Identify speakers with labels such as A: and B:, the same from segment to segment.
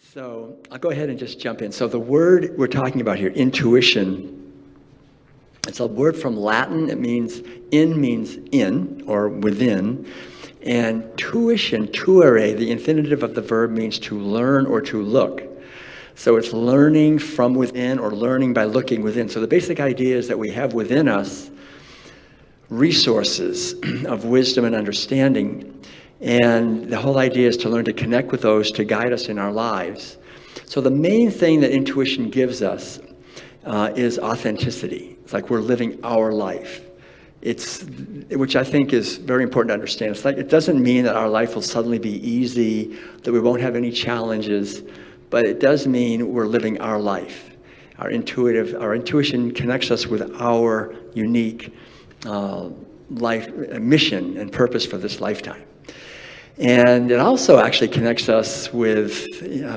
A: So I'll go ahead and just jump in. So the word we're talking about here, intuition, it's a word from Latin. It means in or within. And tuition, tuere, the infinitive of the verb, means to learn or to look. So it's learning from within or learning by looking within. So the basic idea is that we have within us resources of wisdom and understanding. And the whole idea is to learn to connect with those to guide us in our lives. So the main thing that intuition gives us is authenticity. It's like we're living our life. Which I think is very important to understand. It's like it doesn't mean that our life will suddenly be easy, that we won't have any challenges, but it does mean we're living our life. Our intuition connects us with our unique life mission and purpose for this lifetime. And it also actually connects us with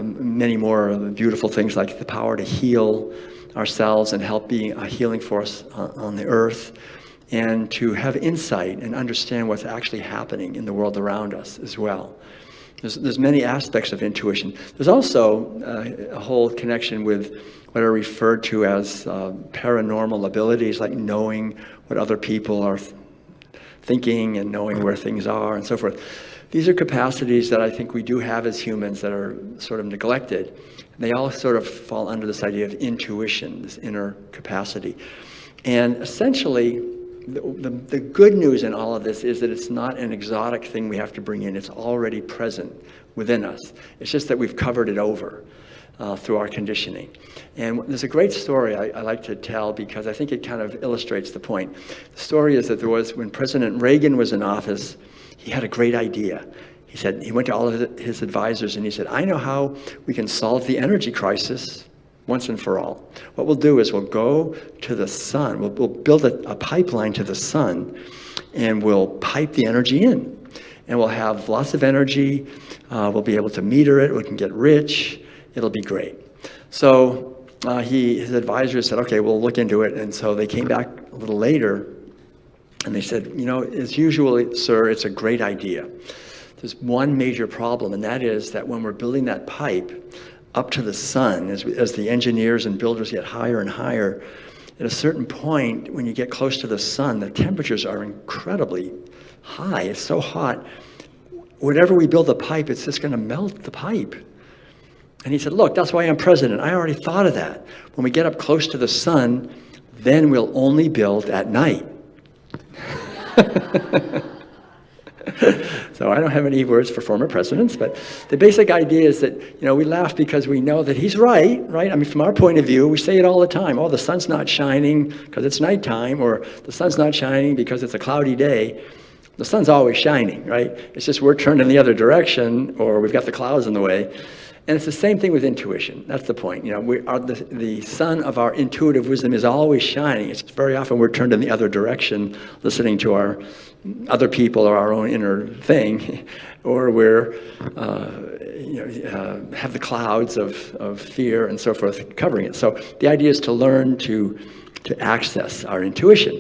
A: many more beautiful things, like the power to heal ourselves and help be a healing force on the earth, and to have insight and understand what's actually happening in the world around us as well. There's many aspects of intuition. There's also a whole connection with what are referred to as paranormal abilities, like knowing what other people are thinking and knowing where things are and so forth. These are capacities that I think we do have as humans that are sort of neglected. They all sort of fall under this idea of intuition, this inner capacity. And essentially, the good news in all of this is that it's not an exotic thing we have to bring in. It's already present within us. It's just that we've covered it over through our conditioning. And there's a great story I like to tell because I think it kind of illustrates the point. The story is that when President Reagan was in office, he had a great idea. He said, he went to all of his advisors and he said, I know how we can solve the energy crisis once and for all. What we'll do is we'll go to the sun. We'll build a pipeline to the sun, and we'll pipe the energy in. And we'll have lots of energy. We'll be able to meter it. We can get rich. It'll be great. So his advisors said, okay, we'll look into it. And so they came back a little later, and they said, as usual, sir, it's a great idea. There's one major problem, and that is that when we're building that pipe up to the sun, as the engineers and builders get higher and higher, at a certain point, when you get close to the sun, the temperatures are incredibly high. It's so hot. Whatever we build the pipe, it's just going to melt the pipe. And he said, look, that's why I'm president. I already thought of that. When we get up close to the sun, then we'll only build at night. So I don't have any words for former presidents, but the basic idea is that, we laugh because we know that he's right? I mean, from our point of view, we say it all the time. Oh, the sun's not shining because it's nighttime, or the sun's not shining because it's a cloudy day. The sun's always shining, right? It's just we're turned in the other direction, or we've got the clouds in the way. And it's the same thing with intuition. That's the point. The sun of our intuitive wisdom is always shining. It's very often we're turned in the other direction, listening to our other people or our own inner thing, or we're have the clouds of fear and so forth covering it. So the idea is to learn to access our intuition.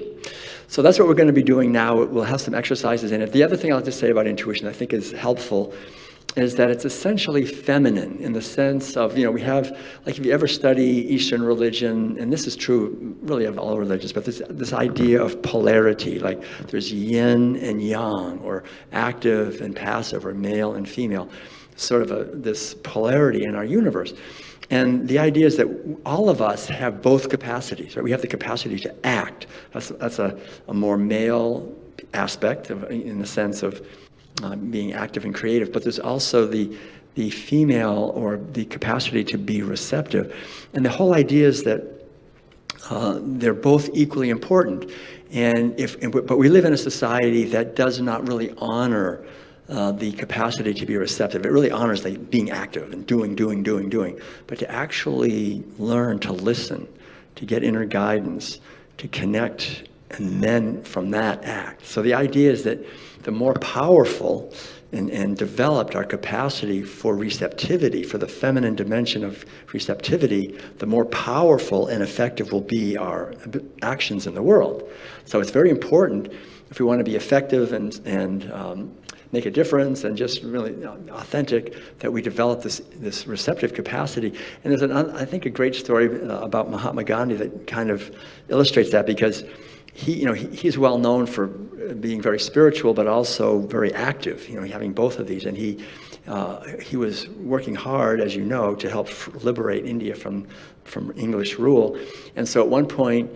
A: So that's what we're going to be doing now. We'll have some exercises in it. The other thing I'll just say about intuition I think is helpful is that it's essentially feminine in the sense of, we have, like if you ever study Eastern religion, and this is true really of all religions, but this idea of polarity, like there's yin and yang, or active and passive, or male and female, sort of this polarity in our universe. And the idea is that all of us have both capacities, right? We have the capacity to act. That's a more male aspect in the sense of being active and creative, but there's also the female, or the capacity to be receptive. And the whole idea is that they're both equally important. But we live in a society that does not really honor the capacity to be receptive. It really honors being active and doing. But to actually learn to listen, to get inner guidance, to connect, and then from that act. So the idea is that the more powerful and developed our capacity for receptivity, for the feminine dimension of receptivity, the more powerful and effective will be our actions in the world. So it's very important if we want to be effective and make a difference and just really authentic, that we develop this receptive capacity. And there's I think a great story about Mahatma Gandhi that kind of illustrates that, because he's well known for being very spiritual, but also very active, having both of these. And he was working hard, as you know, to help liberate India from English rule. And so at one point,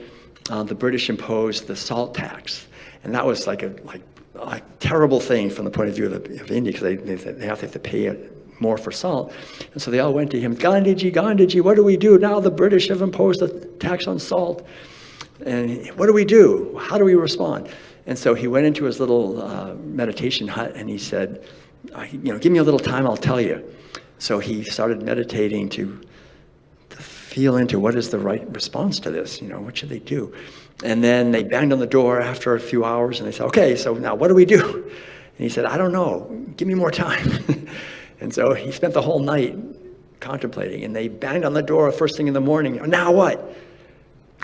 A: the British imposed the salt tax. And that was like a terrible thing from the point of view of India, because they have to pay more for salt. And so they all went to him, Gandhiji, what do we do? Now the British have imposed a tax on salt. And what do we do? How do we respond? And so he went into his little meditation hut and he said, give me a little time, I'll tell you. So he started meditating to feel into what is the right response to this, what should they do? And then they banged on the door after a few hours and they said, okay, so now what do we do? And he said, I don't know, give me more time. And so he spent the whole night contemplating, and they banged on the door first thing in the morning. Now what?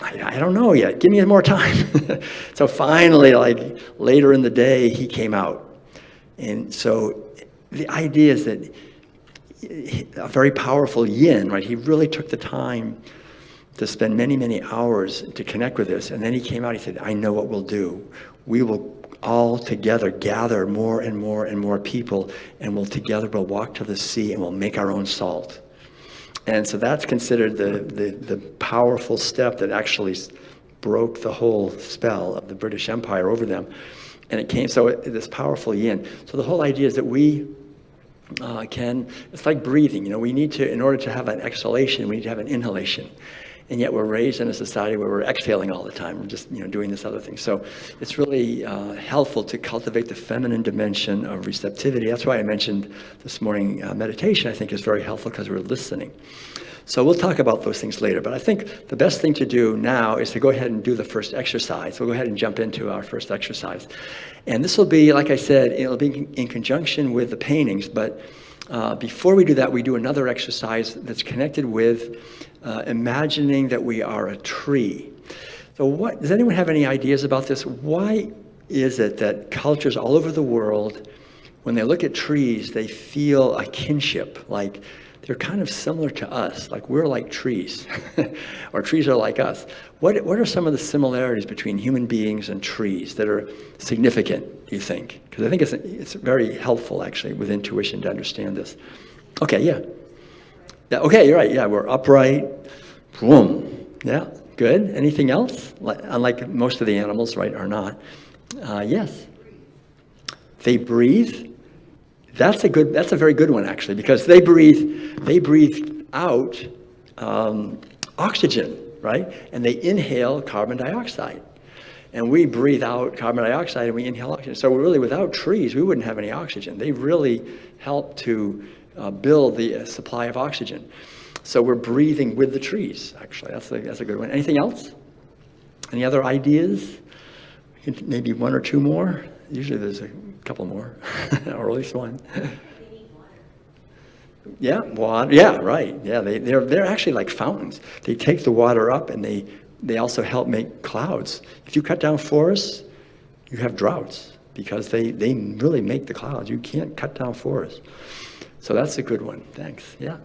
A: I don't know yet, give me more time. So finally, later in the day, he came out. And so the idea is that a very powerful yin, right? He really took the time to spend many, many hours to connect with this. And then he came out, he said, I know what we'll do. We will all together gather more and more and more people, and we'll walk to the sea and we'll make our own salt. And so that's considered the powerful step that actually broke the whole spell of the British Empire over them. And it came, so this powerful yin. So the whole idea is that we it's like breathing. We need to, in order to have an exhalation, we need to have an inhalation. And yet we're raised in a society where we're exhaling all the time. We're just, doing this other thing. So it's really helpful to cultivate the feminine dimension of receptivity. That's why I mentioned this morning meditation, I think, is very helpful, because we're listening. So we'll talk about those things later. But I think the best thing to do now is to go ahead and do the first exercise. We'll go ahead and jump into our first exercise. And this will be, like I said, it'll be in conjunction with the paintings. But before we do that, we do another exercise that's connected with imagining that we are a tree. So does anyone have any ideas about this? Why is it that cultures all over the world, when they look at trees, they feel a kinship, like they're kind of similar to us, like we're like trees, or trees are like us? What are some of the similarities between human beings and trees that are significant, do you think? Because I think it's very helpful, actually, with intuition to understand this. Okay, yeah. Yeah, okay, you're right. Yeah, we're upright. Boom. Yeah, good. Anything else? Unlike most of the animals, right, are not. Yes. They breathe. That's a very good one, actually, because they breathe out oxygen, right? And they inhale carbon dioxide. And we breathe out carbon dioxide and we inhale oxygen. So really, without trees, we wouldn't have any oxygen. They really help to build the supply of oxygen. So we're breathing with the trees, actually. That's a good one. Anything else? Any other ideas? Maybe one or two more? Usually there's a couple more, or at least one. Yeah, water. Yeah, right. Yeah, they're actually like fountains. They take the water up, and they also help make clouds. If you cut down forests, you have droughts, because they really make the clouds. You can't cut down forests. So that's a good one. Thanks. Yeah.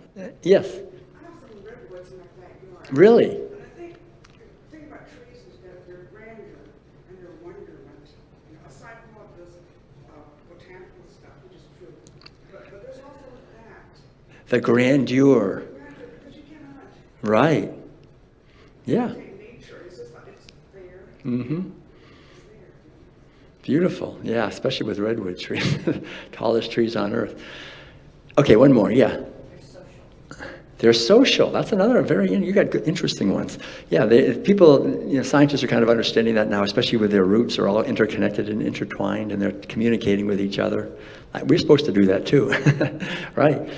A: Yes.
B: I have some redwoods in my backyard.
A: Really?
B: And I think the thing about trees is that their grandeur and their wonderment, aside from all this botanical stuff, which is true, but there's also that.
A: The grandeur.
B: Because you cannot.
A: Right. Yeah.
B: Nature, it's just like it's there.
A: Mm-hmm. Beautiful. Yeah, especially with redwood trees, tallest trees on earth. Okay, one more. Yeah. They're social. That's another you got good, interesting ones. Yeah, people, scientists are kind of understanding that now, especially with their roots are all interconnected and intertwined, and they're communicating with each other. We're supposed to do that too, right?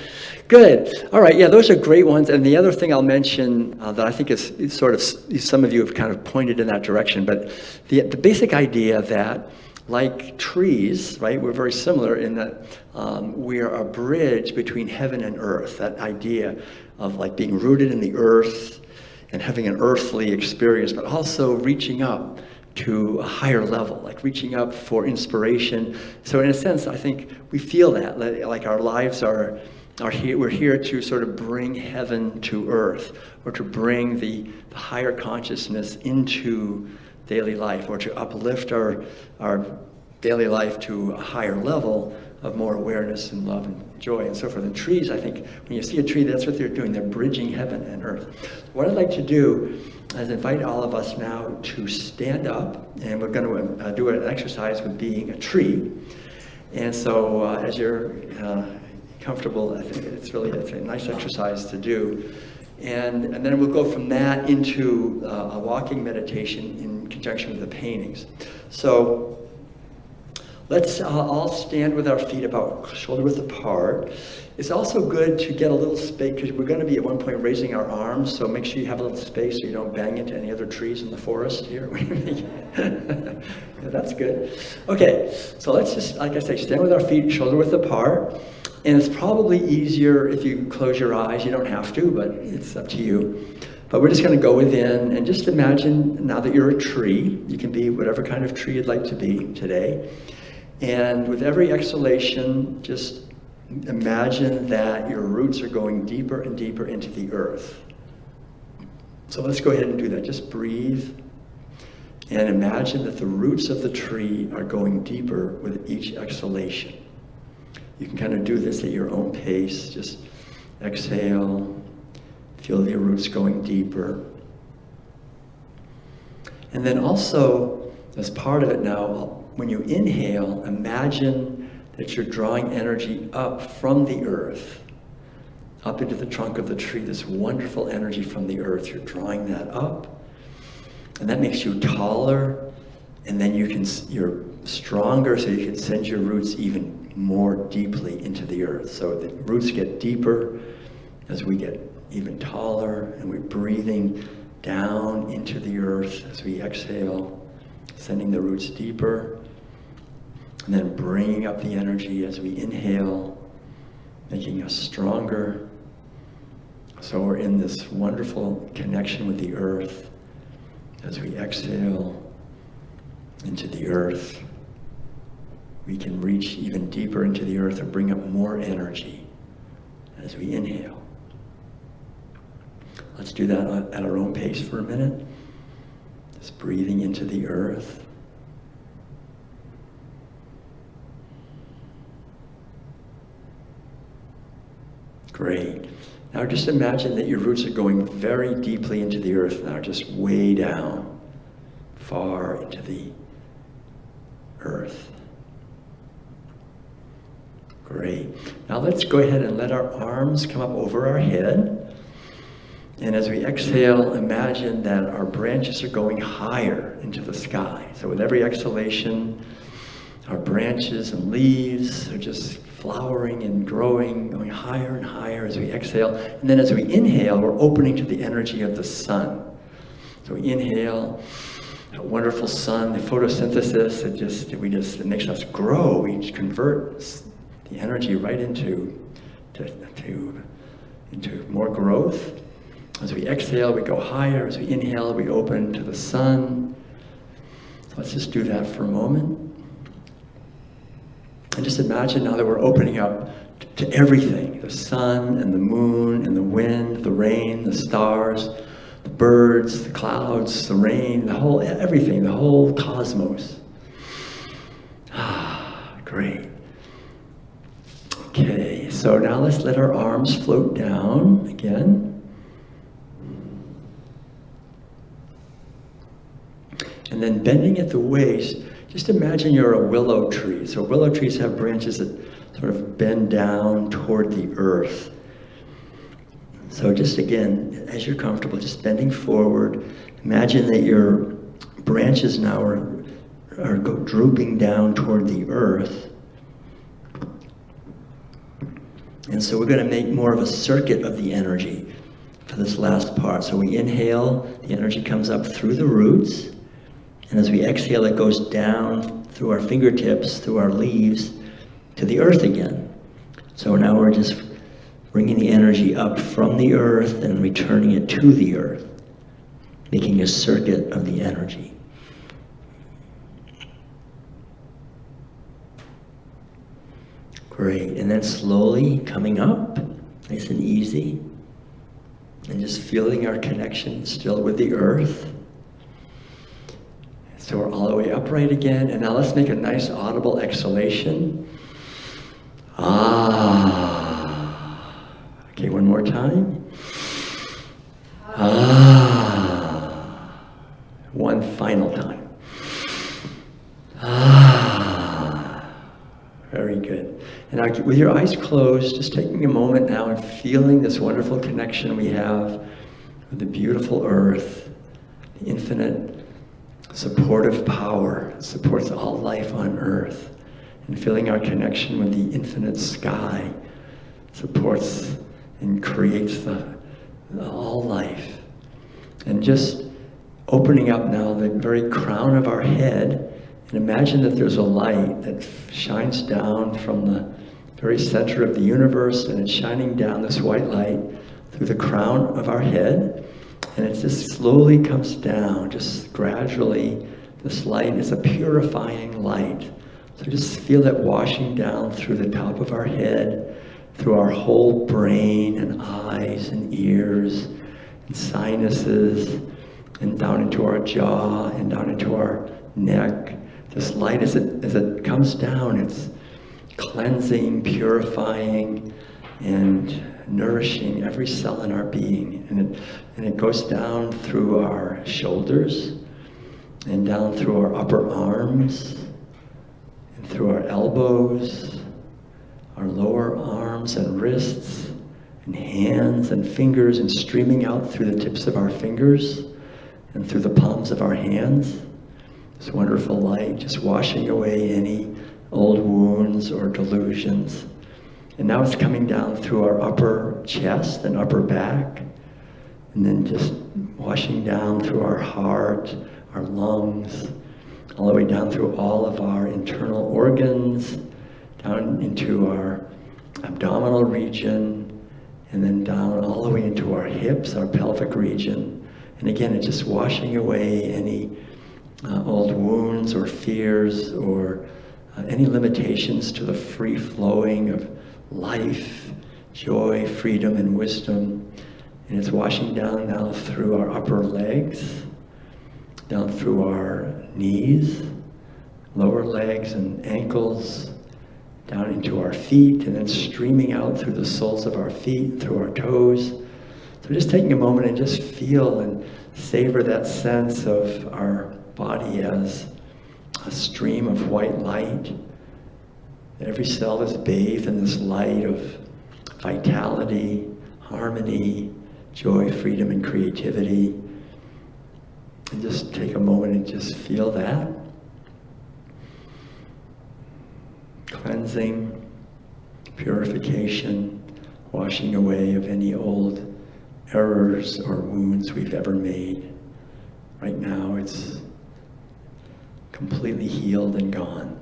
A: Good. All right. Yeah, those are great ones. And the other thing I'll mention that I think is sort of, some of you have kind of pointed in that direction, but the basic idea that, like trees, right, we're very similar in that we are a bridge between heaven and earth. That idea of like being rooted in the earth and having an earthly experience, but also reaching up to a higher level, like reaching up for inspiration. So in a sense, I think we feel that, like our lives are here, we're here to sort of bring heaven to earth, or to bring the higher consciousness into daily life, or to uplift our daily life to a higher level of more awareness and love and joy and so forth. And trees, I think, when you see a tree, that's what they're doing. They're bridging heaven and earth. What I'd like to do is invite all of us now to stand up, and we're going to do an exercise with being a tree. And so as you're comfortable, I think it's a nice exercise to do. And then we'll go from that into a walking meditation in conjunction with the paintings. So let's all stand with our feet about shoulder width apart. It's also good to get a little space, because we're going to be at one point raising our arms, so make sure you have a little space so you don't bang into any other trees in the forest here. Yeah, that's good. Okay, so let's just, like I say, stand with our feet shoulder width apart. And it's probably easier if you close your eyes. You don't have to, but it's up to you. But we're just going to go within and just imagine now that you're a tree. You can be whatever kind of tree you'd like to be today. And with every exhalation, just imagine that your roots are going deeper and deeper into the earth. So let's go ahead and do that. Just breathe and imagine that the roots of the tree are going deeper with each exhalation. You can kind of do this at your own pace. Just exhale, feel your roots going deeper. And then also, as part of it now, when you inhale, imagine that you're drawing energy up from the earth, up into the trunk of the tree, this wonderful energy from the earth. You're drawing that up, and that makes you taller, and then you're stronger, so you can send your roots even more deeply into the earth. So the roots get deeper as we get even taller, and we're breathing down into the earth as we exhale, sending the roots deeper, and then bringing up the energy as we inhale, making us stronger. So we're in this wonderful connection with the earth as we exhale into the earth. We can reach even deeper into the earth and bring up more energy as we inhale. Let's do that at our own pace for a minute. Just breathing into the earth. Great. Now just imagine that your roots are going very deeply into the earth now, just way down, far into the earth. Great. Now let's go ahead and let our arms come up over our head. And as we exhale, imagine that our branches are going higher into the sky. So with every exhalation, our branches and leaves are just flowering and growing, going higher and higher as we exhale. And then as we inhale, we're opening to the energy of the sun. So we inhale, that wonderful sun, the photosynthesis, it makes us grow. We convert the energy right into more growth. As we exhale, we go higher. As we inhale, we open to the sun. So let's just do that for a moment. And just imagine now that we're opening up to everything, the sun and the moon and the wind, the rain, the stars, the birds, the clouds, the rain, everything, the whole cosmos. Great. Okay, so now let's let our arms float down again. And then bending at the waist, just imagine you're a willow tree. So willow trees have branches that sort of bend down toward the earth. So just again, as you're comfortable, just bending forward. Imagine that your branches now are drooping down toward the earth. And so we're going to make more of a circuit of the energy for this last part. So we inhale, the energy comes up through the roots. And as we exhale, it goes down through our fingertips, through our leaves, to the earth again. So now we're just bringing the energy up from the earth and returning it to the earth, making a circuit of the energy. Great, and then slowly coming up, nice and easy, and just feeling our connection still with the earth. So we're all the way upright again, and now let's make a nice audible exhalation. Ah. Okay, one more time. Ah. One final time. Ah. Very good. And now, with your eyes closed, just taking a moment now and feeling this wonderful connection we have with the beautiful earth, the infinite supportive power that supports all life on earth, and feeling our connection with the infinite sky supports and creates all life. And just opening up now the very crown of our head, and imagine that there's a light that shines down from the very center of the universe, and it's shining down, this white light, through the crown of our head. And it just slowly comes down, just gradually. This light is a purifying light. So just feel it washing down through the top of our head, through our whole brain and eyes and ears and sinuses, and down into our jaw and down into our neck. This light, as it comes down, it's cleansing, purifying, and nourishing every cell in our being. And it goes down through our shoulders, and down through our upper arms, and through our elbows, our lower arms and wrists, and hands and fingers, and streaming out through the tips of our fingers, and through the palms of our hands. This wonderful light just washing away any old wounds or delusions. And now it's coming down through our upper chest and upper back, and then just washing down through our heart, our lungs, all the way down through all of our internal organs, down into our abdominal region, and then down all the way into our hips, our pelvic region. And again, it's just washing away any old wounds or fears or any limitations to the free flowing of life, joy, freedom, and wisdom. And it's washing down now through our upper legs, down through our knees, lower legs and ankles, down into our feet, and then streaming out through the soles of our feet, through our toes. So just taking a moment and just feel and savor that sense of our body as a stream of white light. Every cell is bathed in this light of vitality, harmony, joy, freedom, and creativity. And just take a moment and just feel that. Cleansing, purification, washing away of any old errors or wounds we've ever made. Right now it's completely healed and gone.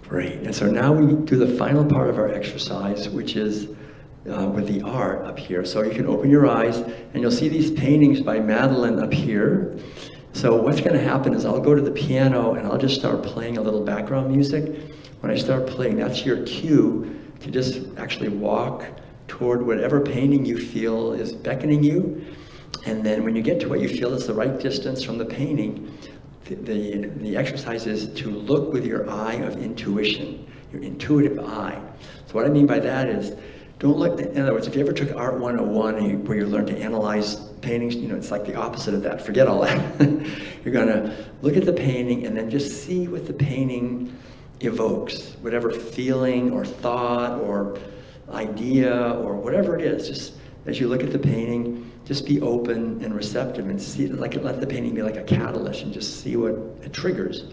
A: Great. And so now we do the final part of our exercise, which is with the art up here. So you can open your eyes and you'll see these paintings by Madeleine up here. So what's going to happen is I'll go to the piano and I'll just start playing a little background music. When I start playing, that's your cue to just actually walk toward whatever painting you feel is beckoning you. And then when you get to what you feel is the right distance from the painting, the exercise is to look with your eye of intuition, your intuitive eye. So what I mean by that is, don't look, in other words, if you ever took Art 101 where you learn to analyze paintings, it's like the opposite of that. Forget all that. You're gonna look at the painting and then just see what the painting evokes, whatever feeling or thought or idea or whatever it is. Just as you look at the painting, just be open and receptive and see, let the painting be like a catalyst and just see what it triggers.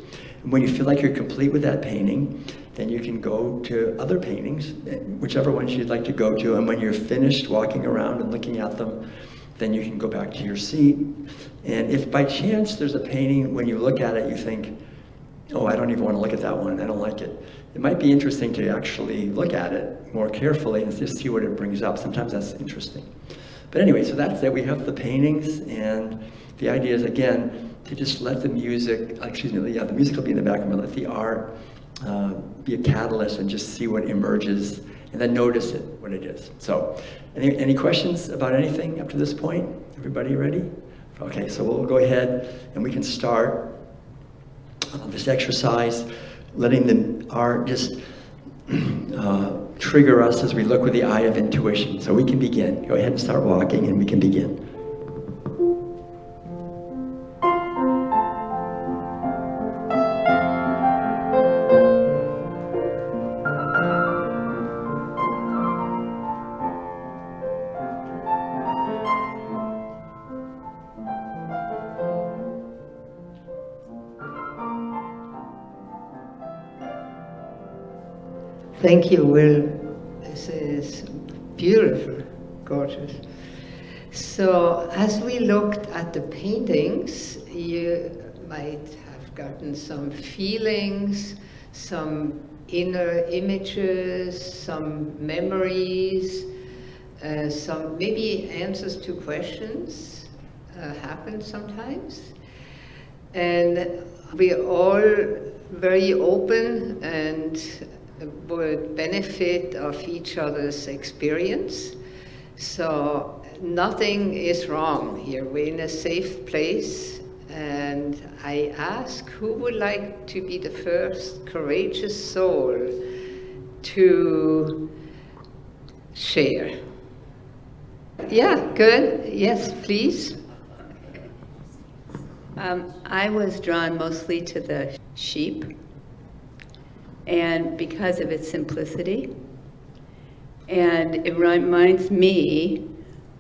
A: And when you feel like you're complete with that painting, then you can go to other paintings, whichever ones you'd like to go to. And when you're finished walking around and looking at them, then you can go back to your seat. And if by chance there's a painting, when you look at it, you think, oh, I don't even want to look at that one, I don't like it. It might be interesting to actually look at it more carefully and just see what it brings up. Sometimes that's interesting. But anyway, so that's it. We have the paintings, and the idea is, again, to just let the music, the music will be in the background, but let the art be a catalyst and just see what emerges, and then notice it, what it is. So, any questions about anything up to this point? Everybody ready? Okay, so we'll go ahead and we can start this exercise, letting the art just trigger us as we look with the eye of intuition. So we can begin. Go ahead and start walking, and we can begin.
C: Thank you, Will. This is beautiful, gorgeous. So as we looked at the paintings, you might have gotten some feelings, some inner images, some memories, some maybe answers to questions happen sometimes. And we're all very open and would benefit of each other's experience. So nothing is wrong here. We're in a safe place. And I ask, who would like to be the first courageous soul to share? Yeah, good. Yes, please.
D: I was drawn mostly to the sheep, and because of its simplicity. And it reminds me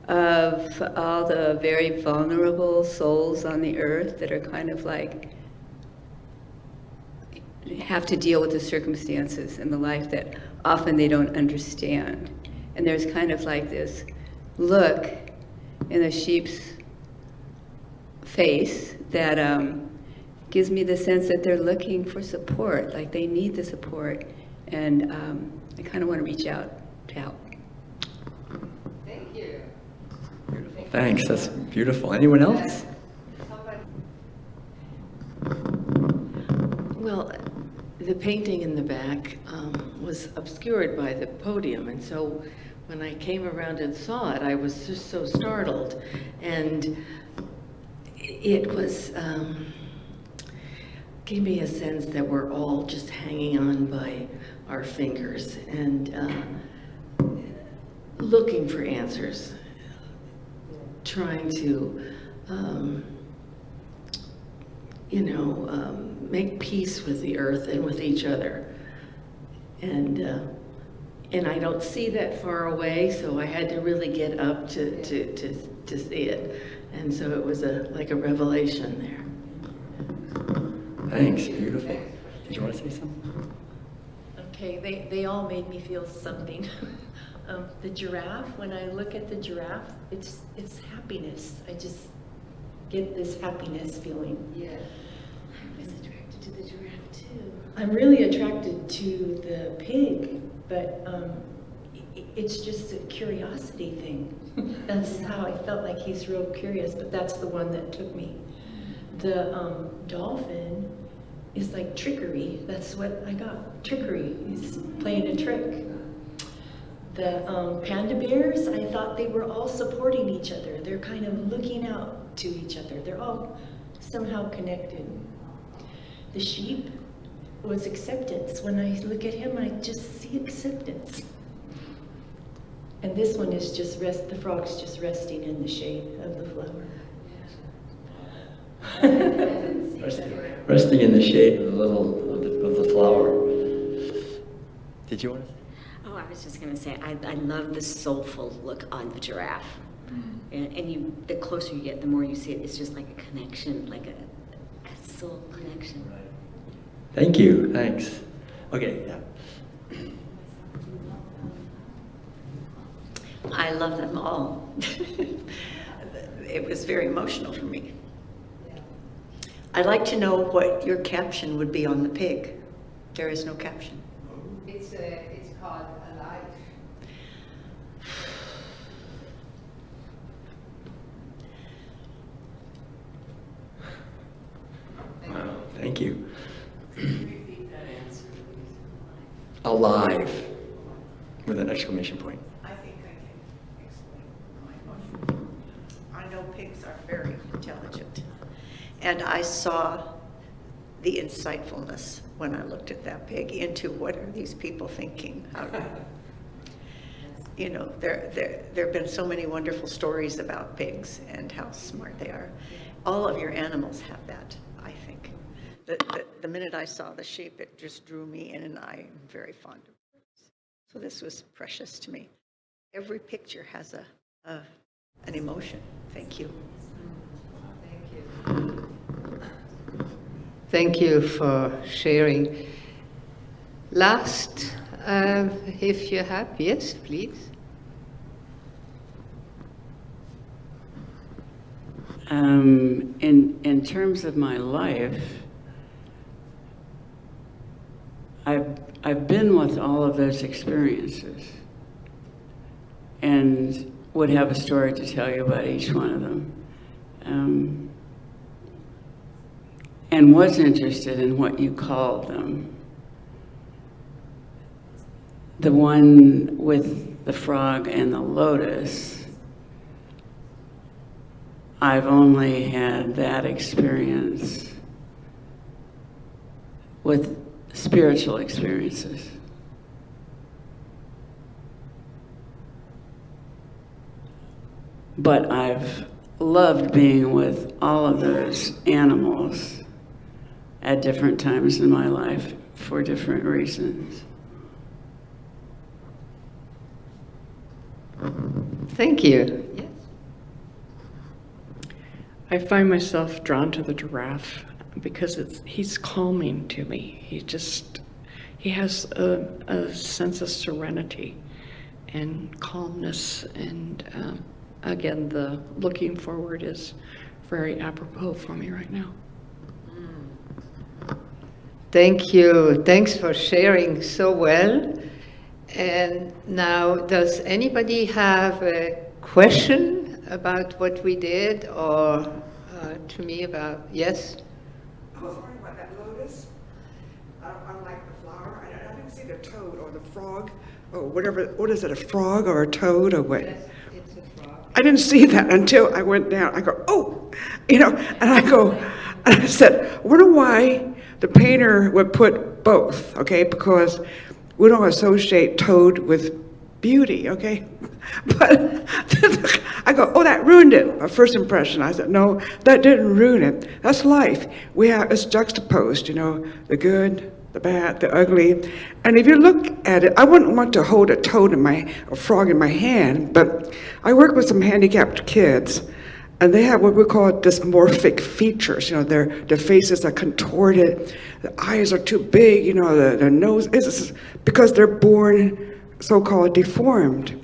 D: of all the very vulnerable souls on the earth that are kind of like, have to deal with the circumstances in the life that often they don't understand. And there's kind of like this look in the sheep's face that gives me the sense that they're looking for support, like they need the support, and I kind of want to reach out to help.
C: Thank you.
A: Beautiful. Thanks. That's beautiful. Anyone else?
E: Well, the painting in the back was obscured by the podium, and so when I came around and saw it, I was just so startled, and it was gave me a sense that we're all just hanging on by our fingers and looking for answers, trying to, make peace with the earth and with each other. And I don't see that far away, so I had to really get up to see it. And so it was like a revelation there.
A: Thanks. Beautiful. Did you want to say something?
F: Okay, they all made me feel something. The giraffe, when I look at the giraffe, it's happiness. I just get this happiness feeling.
C: Yeah.
F: I was attracted to the giraffe too. I'm really attracted to the pig, but it's just a curiosity thing. That's how I felt like he's real curious, but that's the one that took me. The dolphin is like trickery. That's what I got. Trickery. He's playing a trick. The panda bears, I thought they were all supporting each other. They're kind of looking out to each other. They're all somehow connected. The sheep was acceptance. When I look at him, I just see acceptance. And this one is just the frog's just resting in the shade of the flower.
A: Resting in the shade of the flower. Did you want to say?
G: Oh, I was just going to say, I love the soulful look on the giraffe. And the closer you get, the more you see it. It's just like a connection, like a soul connection.
A: Right. Thank you. Thanks. Okay, yeah.
H: I love them all. It was very emotional for me. I'd like to know what your caption would be on the pig. There is no caption.
C: It's called Alive.
A: alive, with an exclamation point.
H: I think I can explain my emotion. I know pigs are very intelligent, and I saw the insightfulness when I looked at that pig into what are these people thinking? You know, there have been so many wonderful stories about pigs and how smart they are. All of your animals have that, I think. The minute I saw the sheep, it just drew me in, and I am very fond of birds. So this was precious to me. Every picture has an emotion. Thank you.
C: Thank you. Thank you for sharing. Last, if you have, yes, please.
I: In terms of my life, I've been with all of those experiences, and would have a story to tell you about each one of them, and was interested in what you called them. The one with the frog and the lotus, I've only had that experience with spiritual experiences. But I've loved being with all of those animals at different times in my life for different reasons.
C: Thank you. Yes.
J: I find myself drawn to the giraffe because he's calming to me. He has a sense of serenity and calmness, and again, the looking forward is very apropos for me right now.
C: Thank you. Thanks for sharing so well. And now, does anybody have a question about what we did, or to me about, yes?
B: I was wondering about that lotus. Unlike the flower, I didn't see the toad or the frog or whatever. What is it, a frog or a toad or what?
C: Yes, it's a frog.
B: I didn't see that until I went down. I go, oh, and I said, I wonder why the painter would put both, okay? Because we don't associate toad with beauty, okay? But I go, oh, that ruined it. My first impression. I said, no, that didn't ruin it. That's life. It's juxtaposed, the good, the bad, the ugly. And if you look at it, I wouldn't want to hold a frog in my hand, but I work with some handicapped kids, and they have what we call dysmorphic features. Their faces are contorted, the eyes are too big, their nose is because they're born so-called deformed.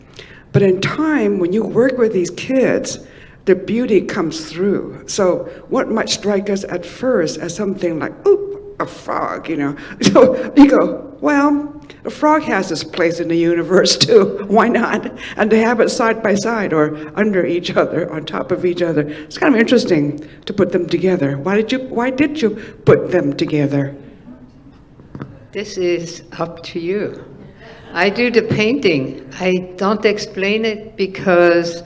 B: But in time, when you work with these kids, the beauty comes through. So what might strike us at first as something like, oop, a frog, So you go, well, a frog has its place in the universe too. Why not? And to have it side by side or under each other, on top of each other. It's kind of interesting to put them together. Why did you put them together?
C: This is up to you. I do the painting. I don't explain it because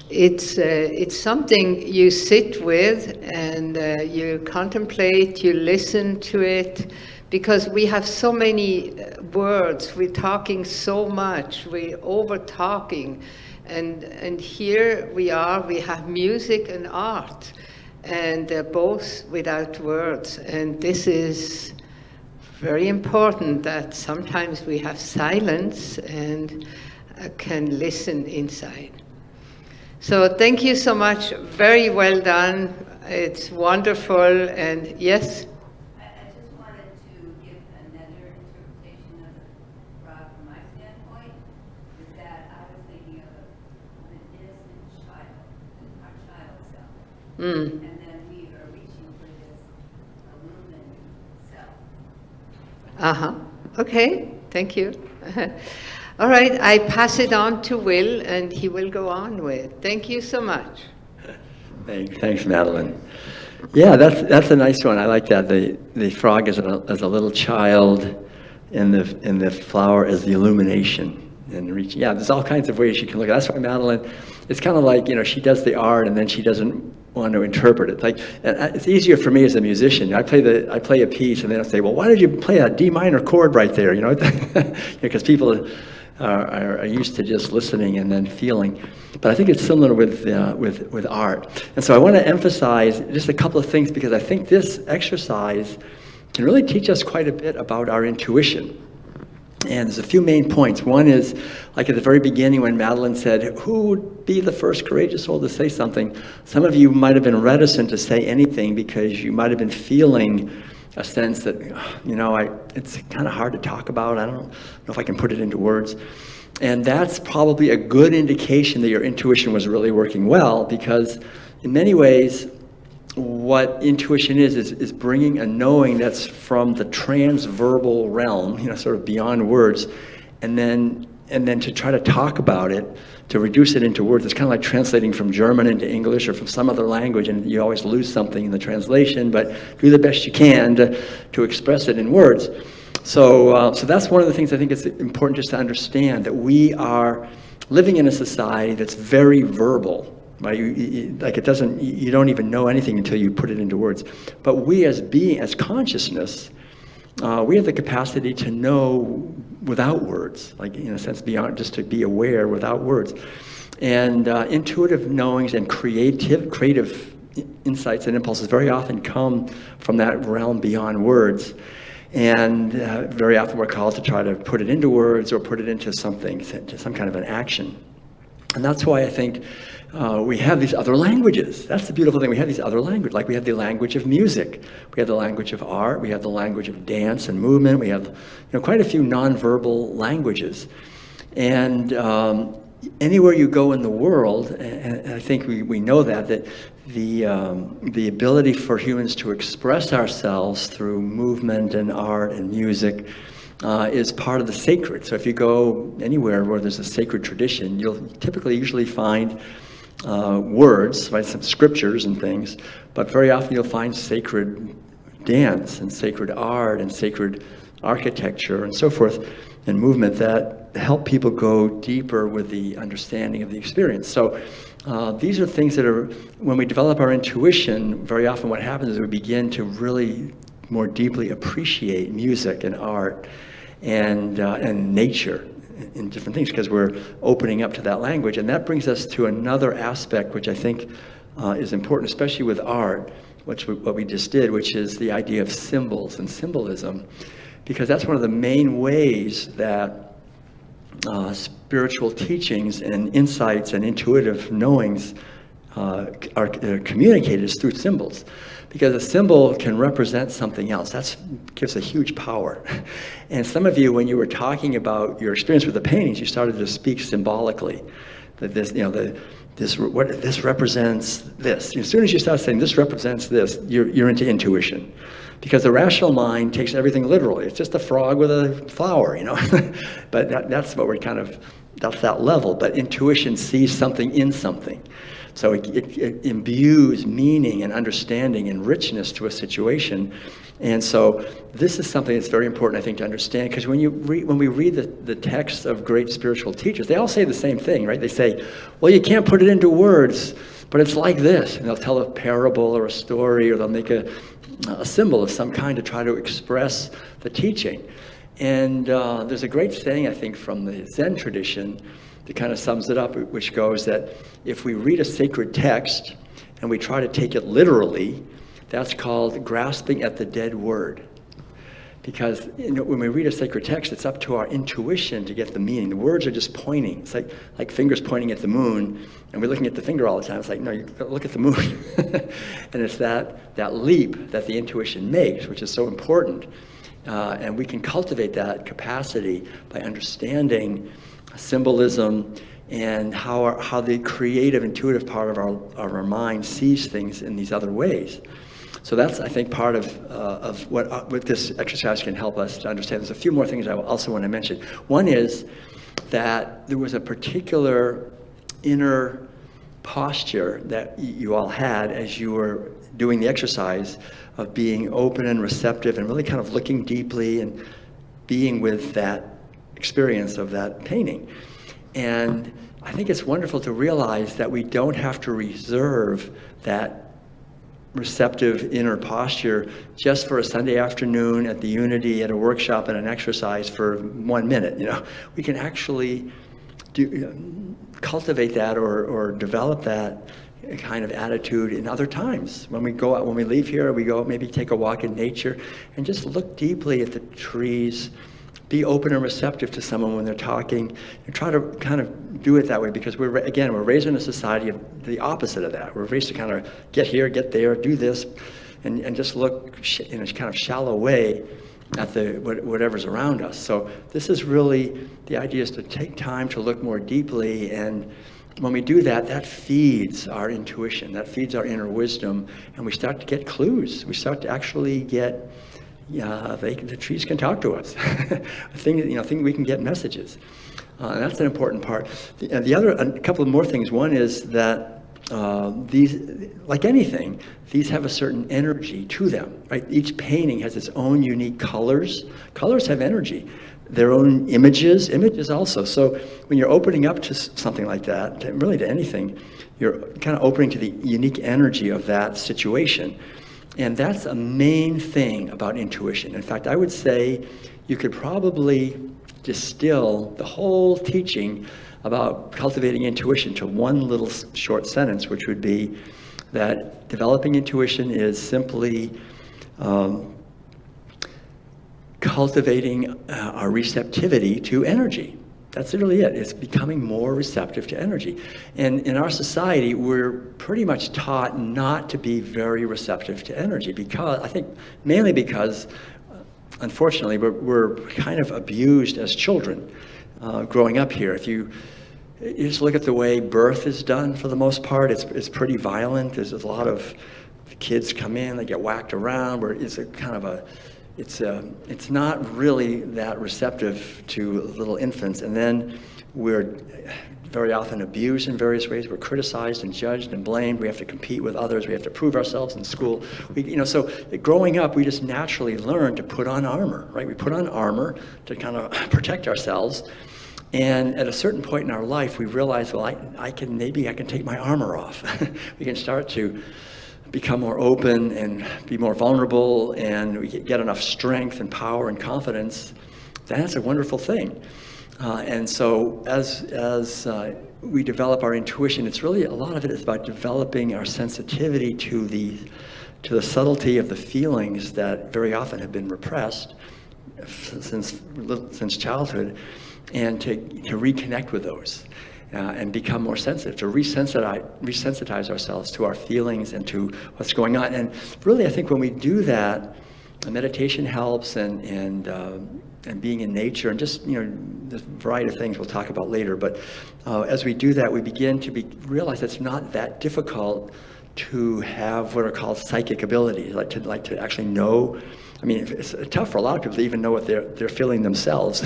C: it's something you sit with and you contemplate, you listen to it, because we have so many words, we're talking so much, we're over-talking, and here we have music and art, and they're both without words, and this is very important that sometimes we have silence and can listen inside. So thank you so much. Very well done. It's wonderful. And yes?
K: I just wanted to give another interpretation of the frog from my standpoint, is that I was thinking of an innocent child, our child self. And then we are reaching for this illumined self.
C: Okay, thank you. All right, I pass it on to Will, and he will go on with. Thank you so much.
A: Thanks, Madeleine. Yeah, that's a nice one. I like that. The frog as a little child, and the flower as the illumination and reaching. Yeah, there's all kinds of ways you can look at it. That's why Madeleine, it's kind of like, she does the art and then she doesn't want to interpret it. Like, it's easier for me as a musician. I play a piece and then I say, well, why did you play a D minor chord right there? Because people are used to just listening and then feeling. But I think it's similar with art. And so I want to emphasize just a couple of things, because I think this exercise can really teach us quite a bit about our intuition. And there's a few main points. One is, like at the very beginning when Madeleine said, who would be the first courageous soul to say something? Some of you might have been reticent to say anything because you might have been feeling a sense that, it's kind of hard to talk about. I don't know if I can put it into words. And that's probably a good indication that your intuition was really working well, because in many ways, what intuition is bringing a knowing that's from the transverbal realm, sort of beyond words, and then to try to talk about it, to reduce it into words. It's kind of like translating from German into English or from some other language, and you always lose something in the translation, but do the best you can to express it in words. So that's one of the things I think it's important just to understand, that we are living in a society that's very verbal. Right? You don't even know anything until you put it into words. But we as consciousness, we have the capacity to know without words, like in a sense beyond just to be aware without words. And intuitive knowings and creative insights and impulses very often come from that realm beyond words. And very often we're called to try to put it into words or put it into something, to some kind of an action. And that's why I think we have these other languages. That's the beautiful thing. We have these other languages. Like we have the language of music. We have the language of art. We have the language of dance and movement. We have quite a few nonverbal languages. And anywhere you go in the world, and I think we know that the ability for humans to express ourselves through movement and art and music is part of the sacred. So if you go anywhere where there's a sacred tradition, you'll usually find words, right, some scriptures and things, but very often you'll find sacred dance and sacred art and sacred architecture and so forth, and movement that help people go deeper with the understanding of the experience. So these are things that are, when we develop our intuition, very often what happens is we begin to really more deeply appreciate music and art and nature in different things, because we're opening up to that language. And that brings us to another aspect which I think is important, especially with art, what we just did, which is the idea of symbols and symbolism, because that's one of the main ways that spiritual teachings and insights and intuitive knowings are communicated is through symbols. Because a symbol can represent something else. That gives a huge power. And some of you, when you were talking about your experience with the paintings, you started to speak symbolically. That this represents this. As soon as you start saying this represents this, you're into intuition. Because the rational mind takes everything literally. It's just a frog with a flower, But that's what we're that's that level. But intuition sees something in something. So it imbues meaning and understanding and richness to a situation. And so this is something that's very important, I think, to understand, because when we read the texts of great spiritual teachers, they all say the same thing, right? They say, well, you can't put it into words, but it's like this. And they'll tell a parable or a story, or they'll make a symbol of some kind to try to express the teaching. And there's a great saying, I think, from the Zen tradition that kind of sums it up, which goes that if we read a sacred text and we try to take it literally, that's called grasping at the dead word. Because when we read a sacred text, it's up to our intuition to get the meaning. The words are just pointing. It's like fingers pointing at the moon, and we're looking at the finger all the time. It's like, no, you look at the moon. And it's that leap that the intuition makes, which is so important. And we can cultivate that capacity by understanding symbolism and how the creative, intuitive part of our mind sees things in these other ways. So that's, I think, part of what this exercise can help us to understand. There's a few more things I also want to mention. One is that there was a particular inner posture that you all had as you were doing the exercise of being open and receptive and really kind of looking deeply and being with that experience of that painting. And I think it's wonderful to realize that we don't have to reserve that receptive inner posture just for a Sunday afternoon at the Unity, at a workshop, and an exercise for 1 minute. We can actually cultivate that or develop that kind of attitude in other times. When we go out, when we leave here, we go maybe take a walk in nature and just look deeply at the trees. Be open and receptive to someone when they're talking, and try to kind of do it that way, because we're raised in a society of the opposite of that. We're raised to kind of get here, get there, do this, and just look in a kind of shallow way at whatever's around us. So this is really, the idea is to take time to look more deeply, and when we do that, that feeds our intuition, that feeds our inner wisdom, and we start to get clues. We start to actually get, the trees can talk to us. We can get messages. And that's an important part. A couple of more things. One is that these, like anything, these have a certain energy to them, right? Each painting has its own unique colors. Colors have energy. Their own images also. So when you're opening up to something like that, really to anything, you're kind of opening to the unique energy of that situation. And that's a main thing about intuition. In fact, I would say you could probably distill the whole teaching about cultivating intuition to one little short sentence, which would be that developing intuition is simply cultivating our receptivity to energy. That's really it. It's becoming more receptive to energy. And in our society, we're pretty much taught not to be very receptive to energy, mainly because, unfortunately, we're kind of abused as children growing up here. If you just look at the way birth is done, for the most part, it's pretty violent. There's a lot of kids come in, they get whacked around, where it's a kind of it's not really that receptive to little infants. And then we're very often abused in various ways. We're criticized and judged and blamed. We have to compete with others. We have to prove ourselves in school. So growing up, we just naturally learn to put on armor, right? We put on armor to kind of protect ourselves. And at a certain point in our life, we realize, well, I can take my armor off. We can start to become more open and be more vulnerable, and we get enough strength and power and confidence. That's a wonderful thing. And so as we develop our intuition, it's really, a lot of it is about developing our sensitivity to the subtlety of the feelings that very often have been repressed since childhood, and to reconnect with those. And become more sensitive, to resensitize ourselves to our feelings and to what's going on. And really, I think when we do that, meditation helps, and being in nature, and just the variety of things we'll talk about later. But as we do that, we begin to realize it's not that difficult to have what are called psychic abilities, like to actually know. I mean, it's tough for a lot of people to even know what they're feeling themselves,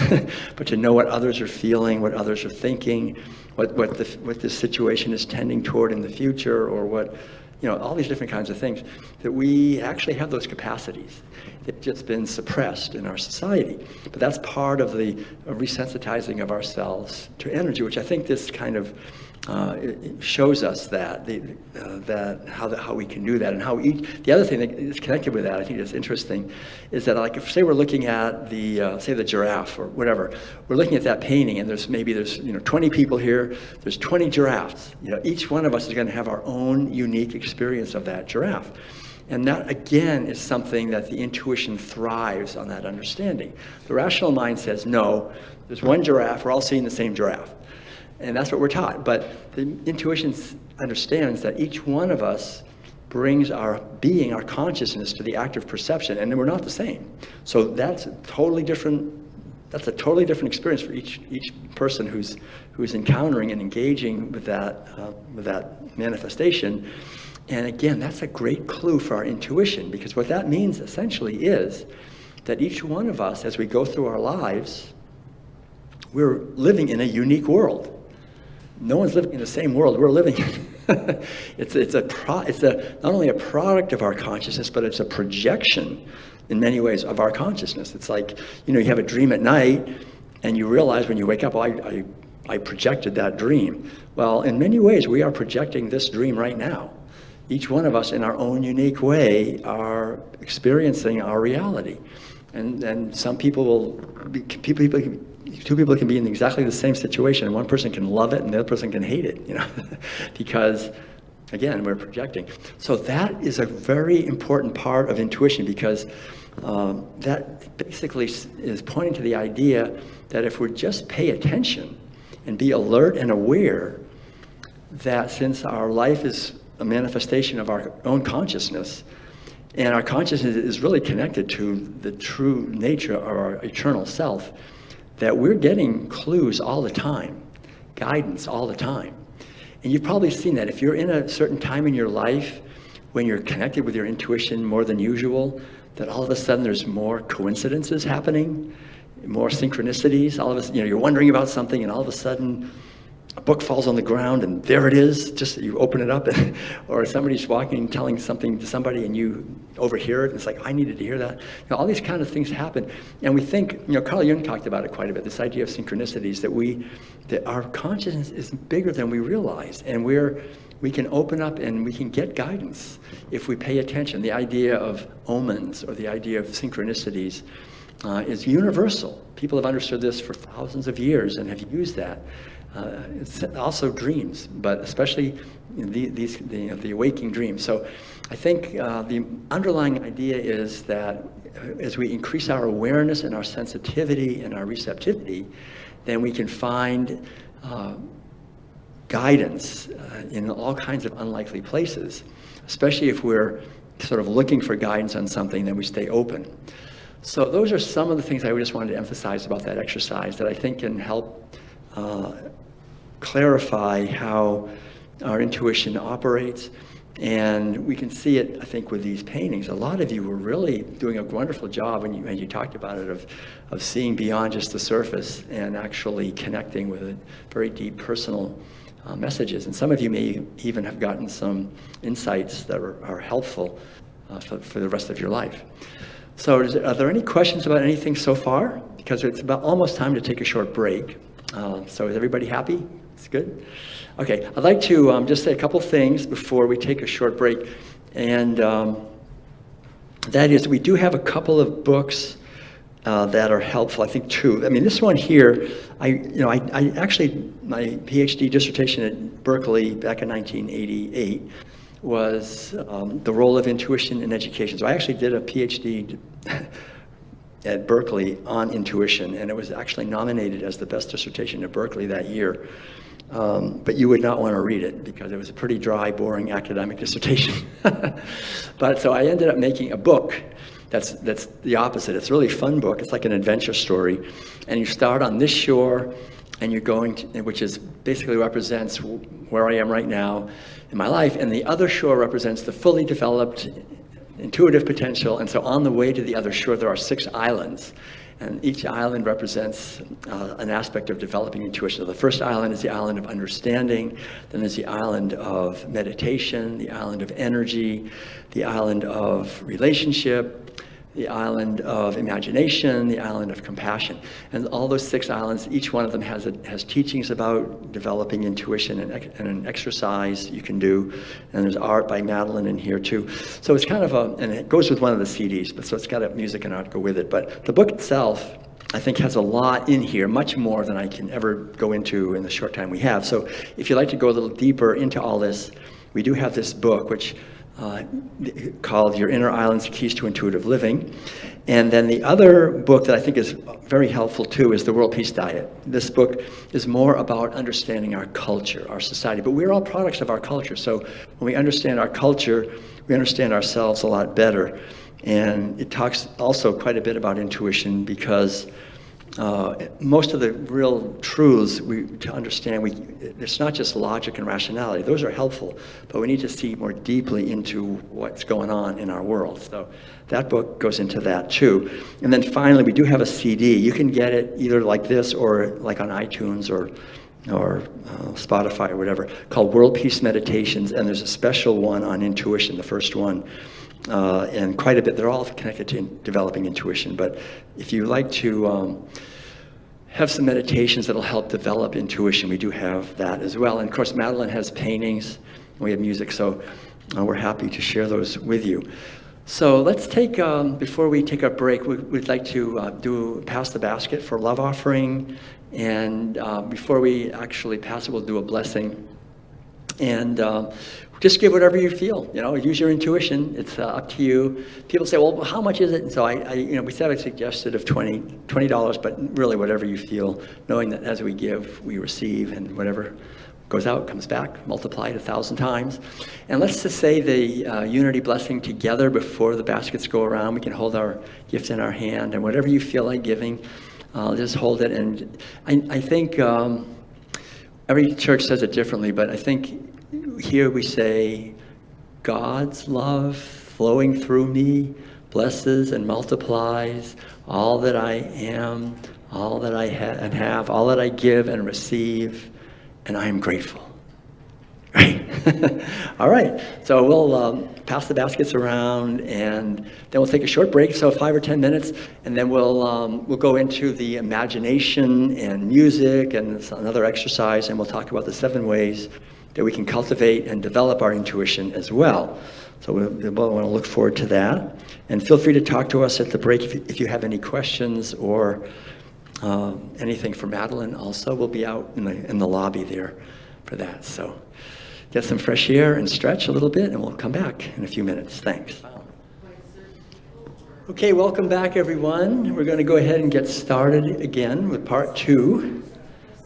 A: but to know what others are feeling, what others are thinking, what this situation is tending toward in the future, or what, all these different kinds of things, that we actually have those capacities. They've just been suppressed in our society. But that's part of the resensitizing of ourselves to energy, which I think this kind of it shows us that how we can do that, and how the other thing that is connected with that, I think is interesting, is that, like, if say we're looking at the giraffe or whatever, we're looking at that painting, and there's 20 people here, there's 20 giraffes. Each one of us is going to have our own unique experience of that giraffe. And that, again, is something that the intuition thrives on, that understanding. The rational mind says, no, there's one giraffe, we're all seeing the same giraffe. And that's what we're taught. But the intuition understands that each one of us brings our being, our consciousness, to the active perception, and we're not the same. So that's a totally different experience for each person who's encountering and engaging with that manifestation. And again, that's a great clue for our intuition, because what that means essentially is that each one of us, as we go through our lives, we're living in a unique world. No one's living in the same world we're living in. It's not only a product of our consciousness, but it's a projection in many ways, of our consciousness. It's like, you have a dream at night, and you realize when you wake up, I projected that dream. Well, in many ways, we are projecting this dream right now. Each one of us, in our own unique way, are experiencing our reality. And some people will be, two people can be in exactly the same situation, and one person can love it and the other person can hate it, because, again, we're projecting. So that is a very important part of intuition, because that basically is pointing to the idea that if we just pay attention and be alert and aware that since our life is a manifestation of our own consciousness, and our consciousness is really connected to the true nature of our eternal self, that we're getting clues all the time, guidance all the time. And you've probably seen that. If you're in a certain time in your life when you're connected with your intuition more than usual, that all of a sudden there's more coincidences happening, more synchronicities. All of a sudden, you're wondering about something, and all of a sudden a book falls on the ground, and there it is. Just you open it up, or somebody's walking and telling something to somebody, and you overhear it. And it's like, I needed to hear that. All these kind of things happen, and we think. Carl Jung talked about it quite a bit. This idea of synchronicities, that our consciousness is bigger than we realize, and we can open up and we can get guidance if we pay attention. The idea of omens, or the idea of synchronicities, is universal. People have understood this for thousands of years and have used that. It's also dreams, but especially the waking dreams. So I think the underlying idea is that as we increase our awareness and our sensitivity and our receptivity, then we can find guidance in all kinds of unlikely places, especially if we're sort of looking for guidance on something, then we stay open. So those are some of the things I just wanted to emphasize about that exercise that I think can help clarify how our intuition operates. And we can see it, I think, with these paintings. A lot of you were really doing a wonderful job when you talked about it, of seeing beyond just the surface and actually connecting with very deep personal messages. And some of you may even have gotten some insights that are helpful for the rest of your life. So are there any questions about anything so far? Because it's about almost time to take a short break. So is everybody happy? It's good? Okay, I'd like to just say a couple things before we take a short break. And that is, we do have a couple of books that are helpful, I think two. I mean, this one here, I actually, my PhD dissertation at Berkeley back in 1988 was the role of intuition in education. So I actually did a PhD at Berkeley on intuition, and it was actually nominated as the best dissertation at Berkeley that year. But you would not want to read it because it was a pretty dry, boring academic dissertation. But so I ended up making a book that's the opposite. It's a really fun book. It's like an adventure story. And you start on this shore, and you're going to, which is basically represents where I am right now in my life, and the other shore represents the fully developed intuitive potential. And so on the way to the other shore, there are 6 islands. And each island represents an aspect of developing intuition. So the first island is the island of understanding. Then there's the island of meditation, the island of energy, the island of relationship, the island of imagination, the island of compassion. And all those 6 islands, each one of them has teachings about developing intuition and an exercise you can do. And there's art by Madeleine in here too. So it's kind of and it goes with one of the CDs, but so it's got music and art go with it. But the book itself, I think, has a lot in here, much more than I can ever go into in the short time we have. So if you'd like to go a little deeper into all this, we do have this book, which called Your Inner Islands, Keys to Intuitive Living. And then the other book that I think is very helpful too is The World Peace Diet. This book is more about understanding our culture, our society, but we're all products of our culture. So when we understand our culture, we understand ourselves a lot better. And it talks also quite a bit about intuition, because most of the real truths to understand, it's not just logic and rationality. Those are helpful, but we need to see more deeply into what's going on in our world. So that book goes into that too. And then finally, we do have a CD. You can get it either like this or like on iTunes or Spotify or whatever, called World Peace Meditations. And there's a special one on intuition, the first one. and quite a bit. They're all connected to developing intuition. But if you like to have some meditations that'll help develop intuition, we do have that as well. And of course, Madeleine has paintings, and we have music, so we're happy to share those with you. So let's take, before we take our break, we'd like to pass the basket for love offering. And before we actually pass it, we'll do a blessing. And just give whatever you feel, use your intuition. It's up to you. People say, well, how much is it? And so we said I suggested of $20, but really whatever you feel, knowing that as we give, we receive, and whatever goes out, comes back, multiplied 1,000 times. And let's just say the unity blessing together before the baskets go around. We can hold our gift in our hand, and whatever you feel like giving, just hold it. And I think every church says it differently, but I think here we say, God's love flowing through me blesses and multiplies all that I am, all that I have, all that I give and receive, and I am grateful. Right? All right. So we'll pass the baskets around, and then we'll take a short break, so 5 or 10 minutes, and then we'll go into the imagination and music and another exercise, and we'll talk about the 7 ways that we can cultivate and develop our intuition as well. So we'll want to look forward to that. And feel free to talk to us at the break if you have any questions or anything for Madeleine also. We'll be out in the lobby there for that. So get some fresh air and stretch a little bit, and we'll come back in a few minutes. Thanks. Okay, welcome back, everyone. We're going to go ahead and get started again with part 2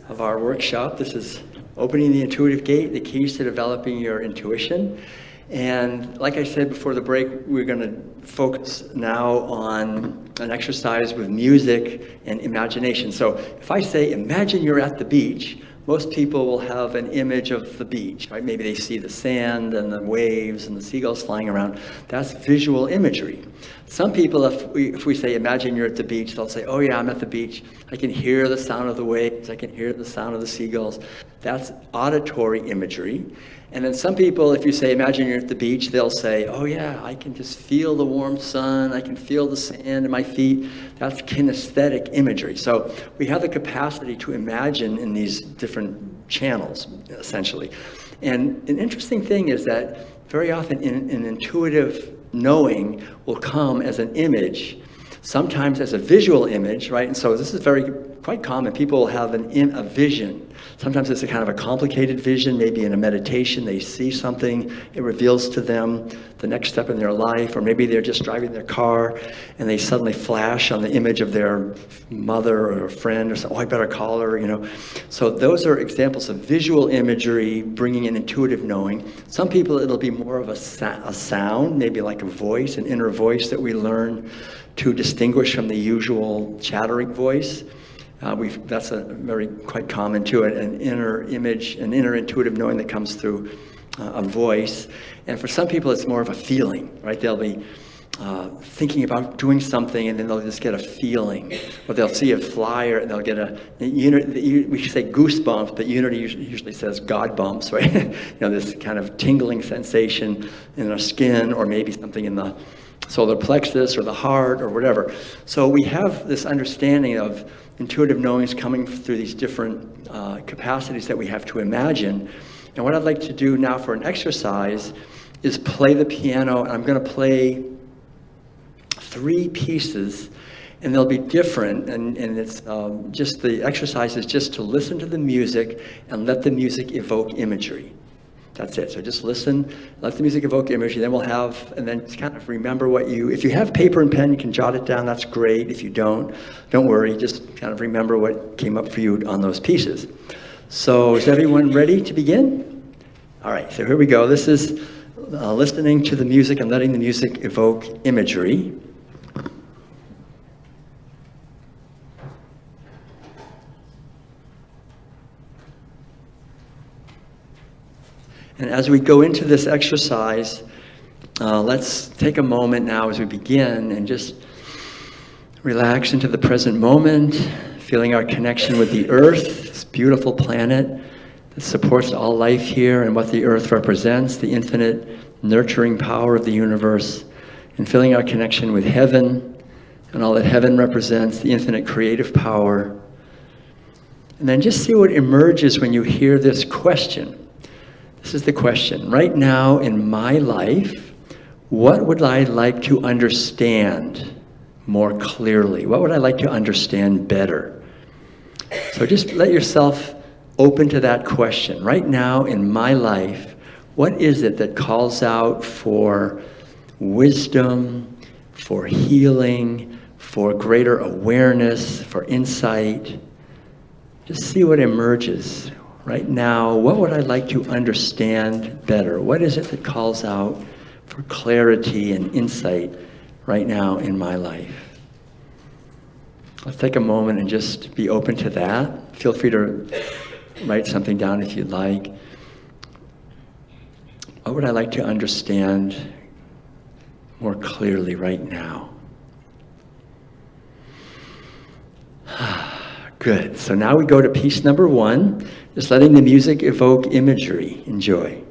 A: of our workshop. This is Opening the Intuitive Gate, the keys to developing your intuition. And like I said before the break, we're going to focus now on an exercise with music and imagination. So if I say, imagine you're at the beach, most people will have an image of the beach, right? Maybe they see the sand and the waves and the seagulls flying around. That's visual imagery. Some people, if we say, imagine you're at the beach, they'll say, oh yeah, I'm at the beach. I can hear the sound of the waves. I can hear the sound of the seagulls. That's auditory imagery. And then some people, if you say, imagine you're at the beach, they'll say, oh yeah, I can just feel the warm sun. I can feel the sand in my feet. That's kinesthetic imagery. So we have the capacity to imagine in these different channels, essentially. And an interesting thing is that very often an intuitive knowing will come as an image, sometimes as a visual image, right? And so this is quite common. People will have a vision. Sometimes it's a kind of a complicated vision, maybe in a meditation, they see something, it reveals to them the next step in their life, or maybe they're just driving their car and they suddenly flash on the image of their mother or a friend or something, oh, I better call her, So those are examples of visual imagery bringing in intuitive knowing. Some people, it'll be more of a sound, maybe like a voice, an inner voice that we learn to distinguish from the usual chattering voice. That's quite common too, an inner image, an inner intuitive knowing that comes through a voice. And for some people, it's more of a feeling, right? They'll be thinking about doing something, and then they'll just get a feeling, or they'll see a flyer and they'll get we say goosebumps, but Unity usually says God bumps, right? This kind of tingling sensation in their skin, or maybe something in the solar plexus or the heart or whatever. So we have this understanding of intuitive knowings coming through these different capacities that we have to imagine. And what I'd like to do now for an exercise is play the piano, and I'm going to play 3 pieces, and they'll be different, and it's just the exercise is just to listen to the music and let the music evoke imagery. That's it. So just listen, let the music evoke imagery, then and then kind of remember if you have paper and pen, you can jot it down, that's great. If you don't worry, just kind of remember what came up for you on those pieces. So is everyone ready to begin? All right, so here we go. This is listening to the music and letting the music evoke imagery. And as we go into this exercise, let's take a moment now as we begin and just relax into the present moment, feeling our connection with the earth, this beautiful planet that supports all life here, and what the earth represents, the infinite nurturing power of the universe, and feeling our connection with heaven and all that heaven represents, the infinite creative power. And then just see what emerges when you hear this question. This is the question. Right now in my life, what would I like to understand more clearly? What would I like to understand better? So just let yourself open to that question. Right now in my life, what is it that calls out for wisdom, for healing, for greater awareness, for insight? Just see what emerges. Right now, what would I like to understand better? What is it that calls out for clarity and insight right now in my life? Let's take a moment and just be open to that. Feel free to write something down if you'd like. What would I like to understand more clearly right now? Good. So now we go to piece number 1, just letting the music evoke imagery. Enjoy.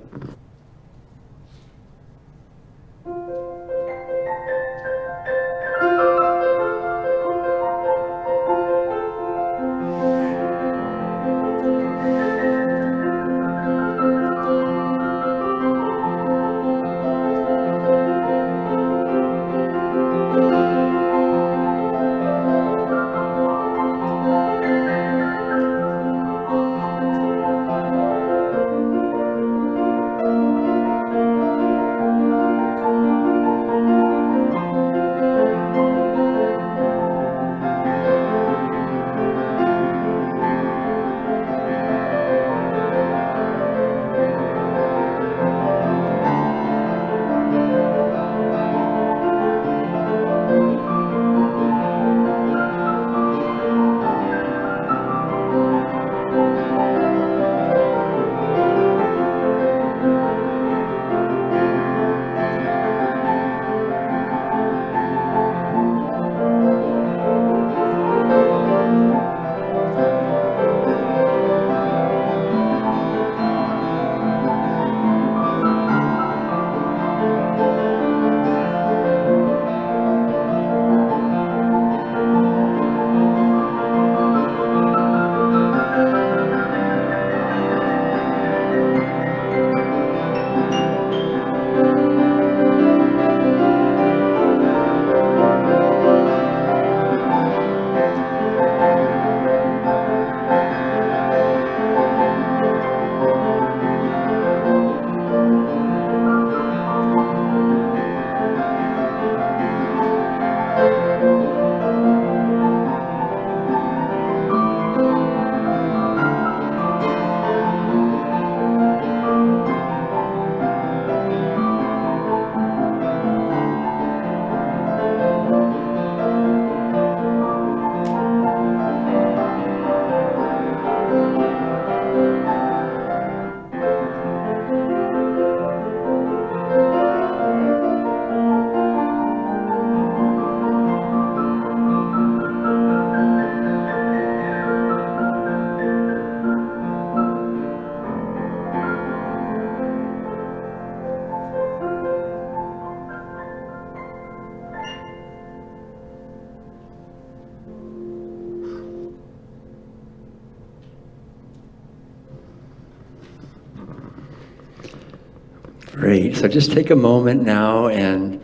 A: Great. So just take a moment now and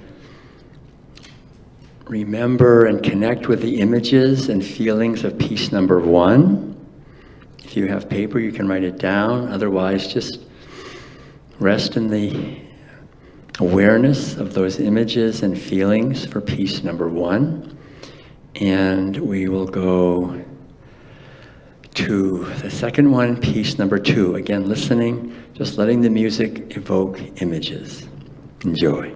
A: remember and connect with the images and feelings of piece number 1. If you have paper, you can write it down. Otherwise, just rest in the awareness of those images and feelings for piece number 1. And we will go to the second one, piece number 2. Again, listening, just letting the music evoke images. Enjoy.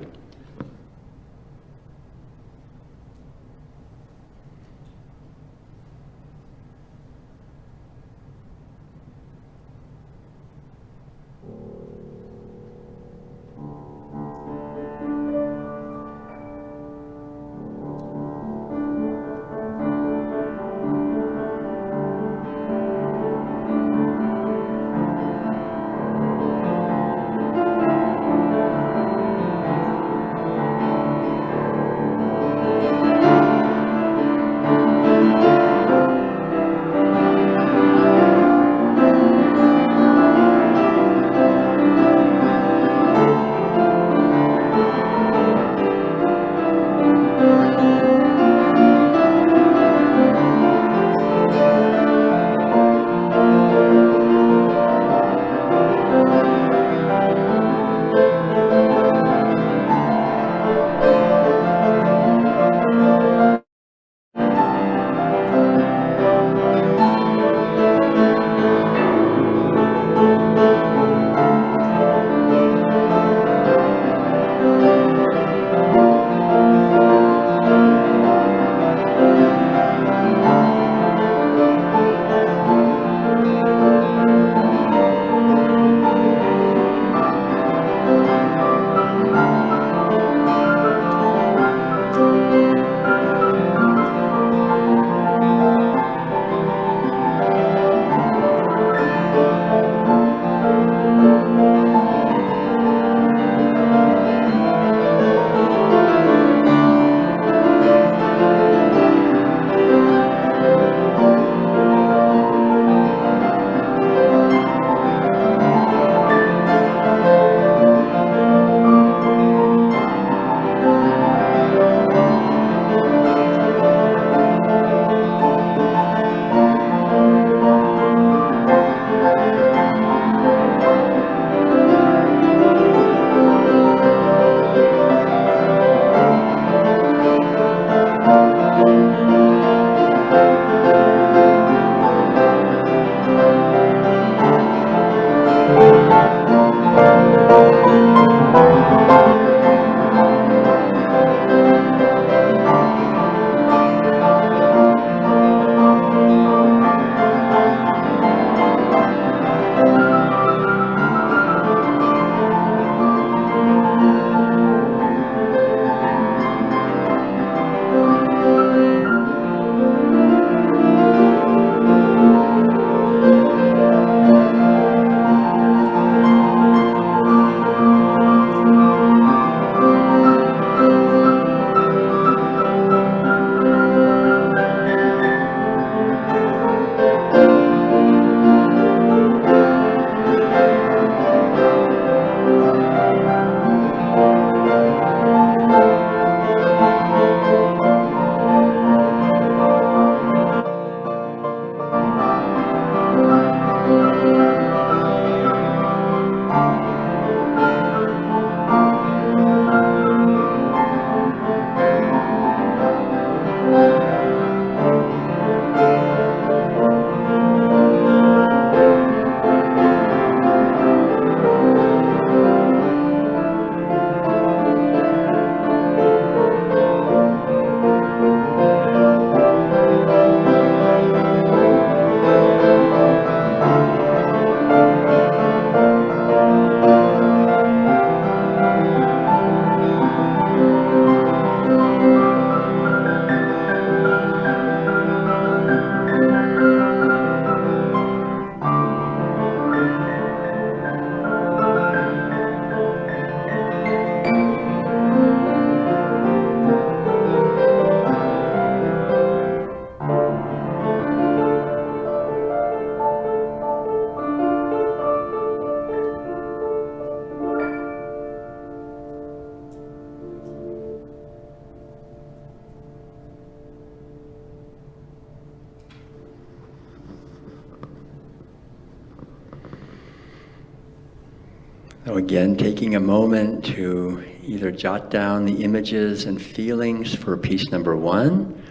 A: So again, taking a moment to either jot down the images and feelings for piece number 1,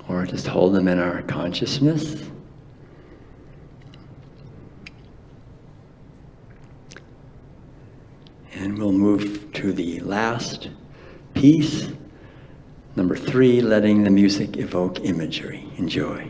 A: or just hold them in our consciousness. And we'll move to the last piece, number 3, letting the music evoke imagery. Enjoy.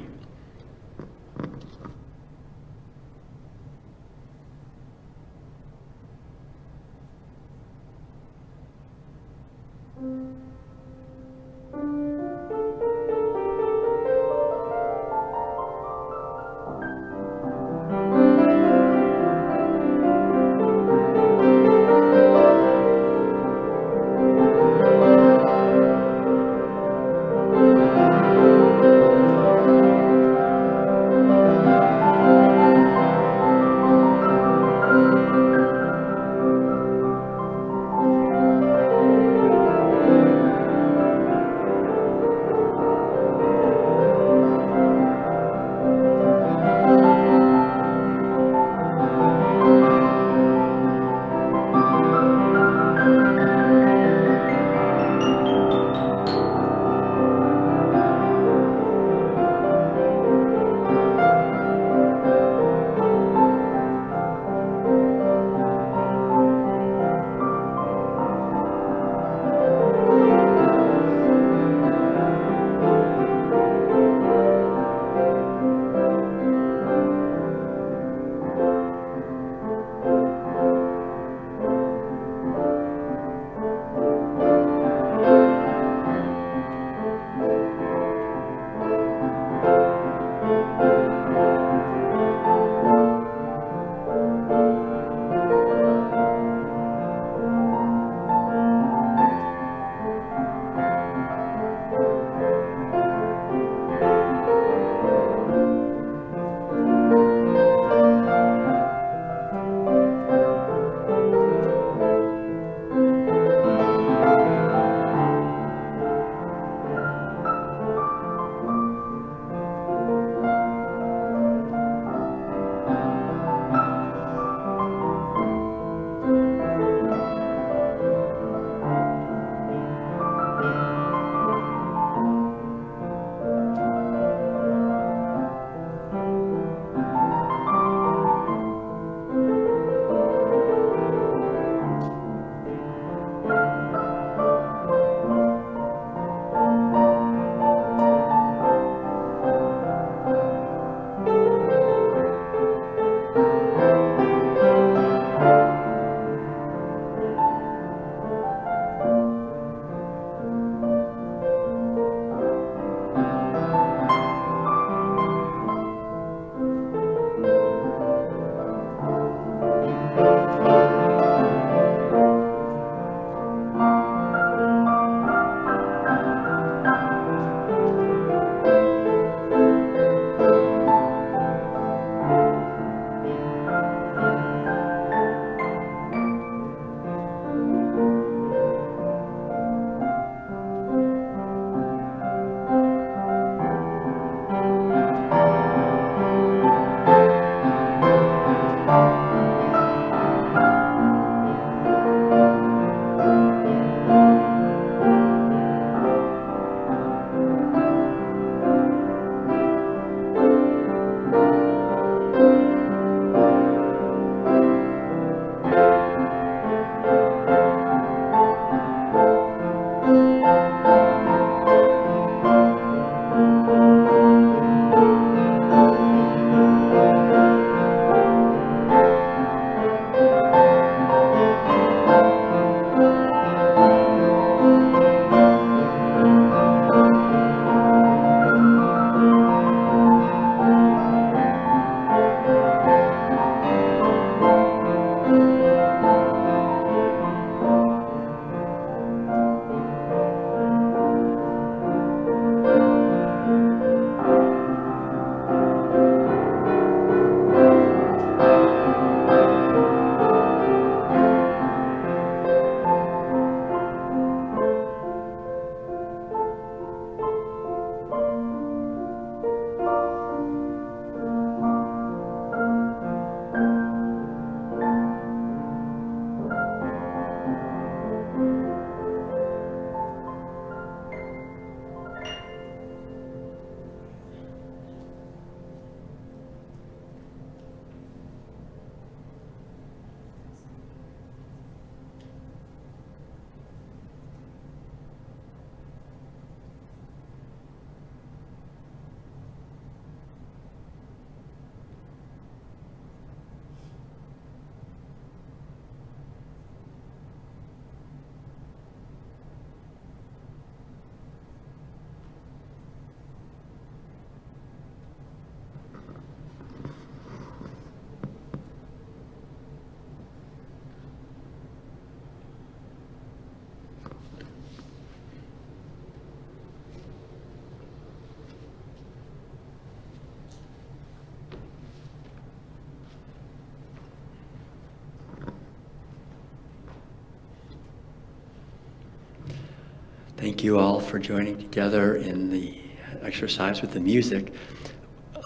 A: Thank you all for joining together in the exercise with the music.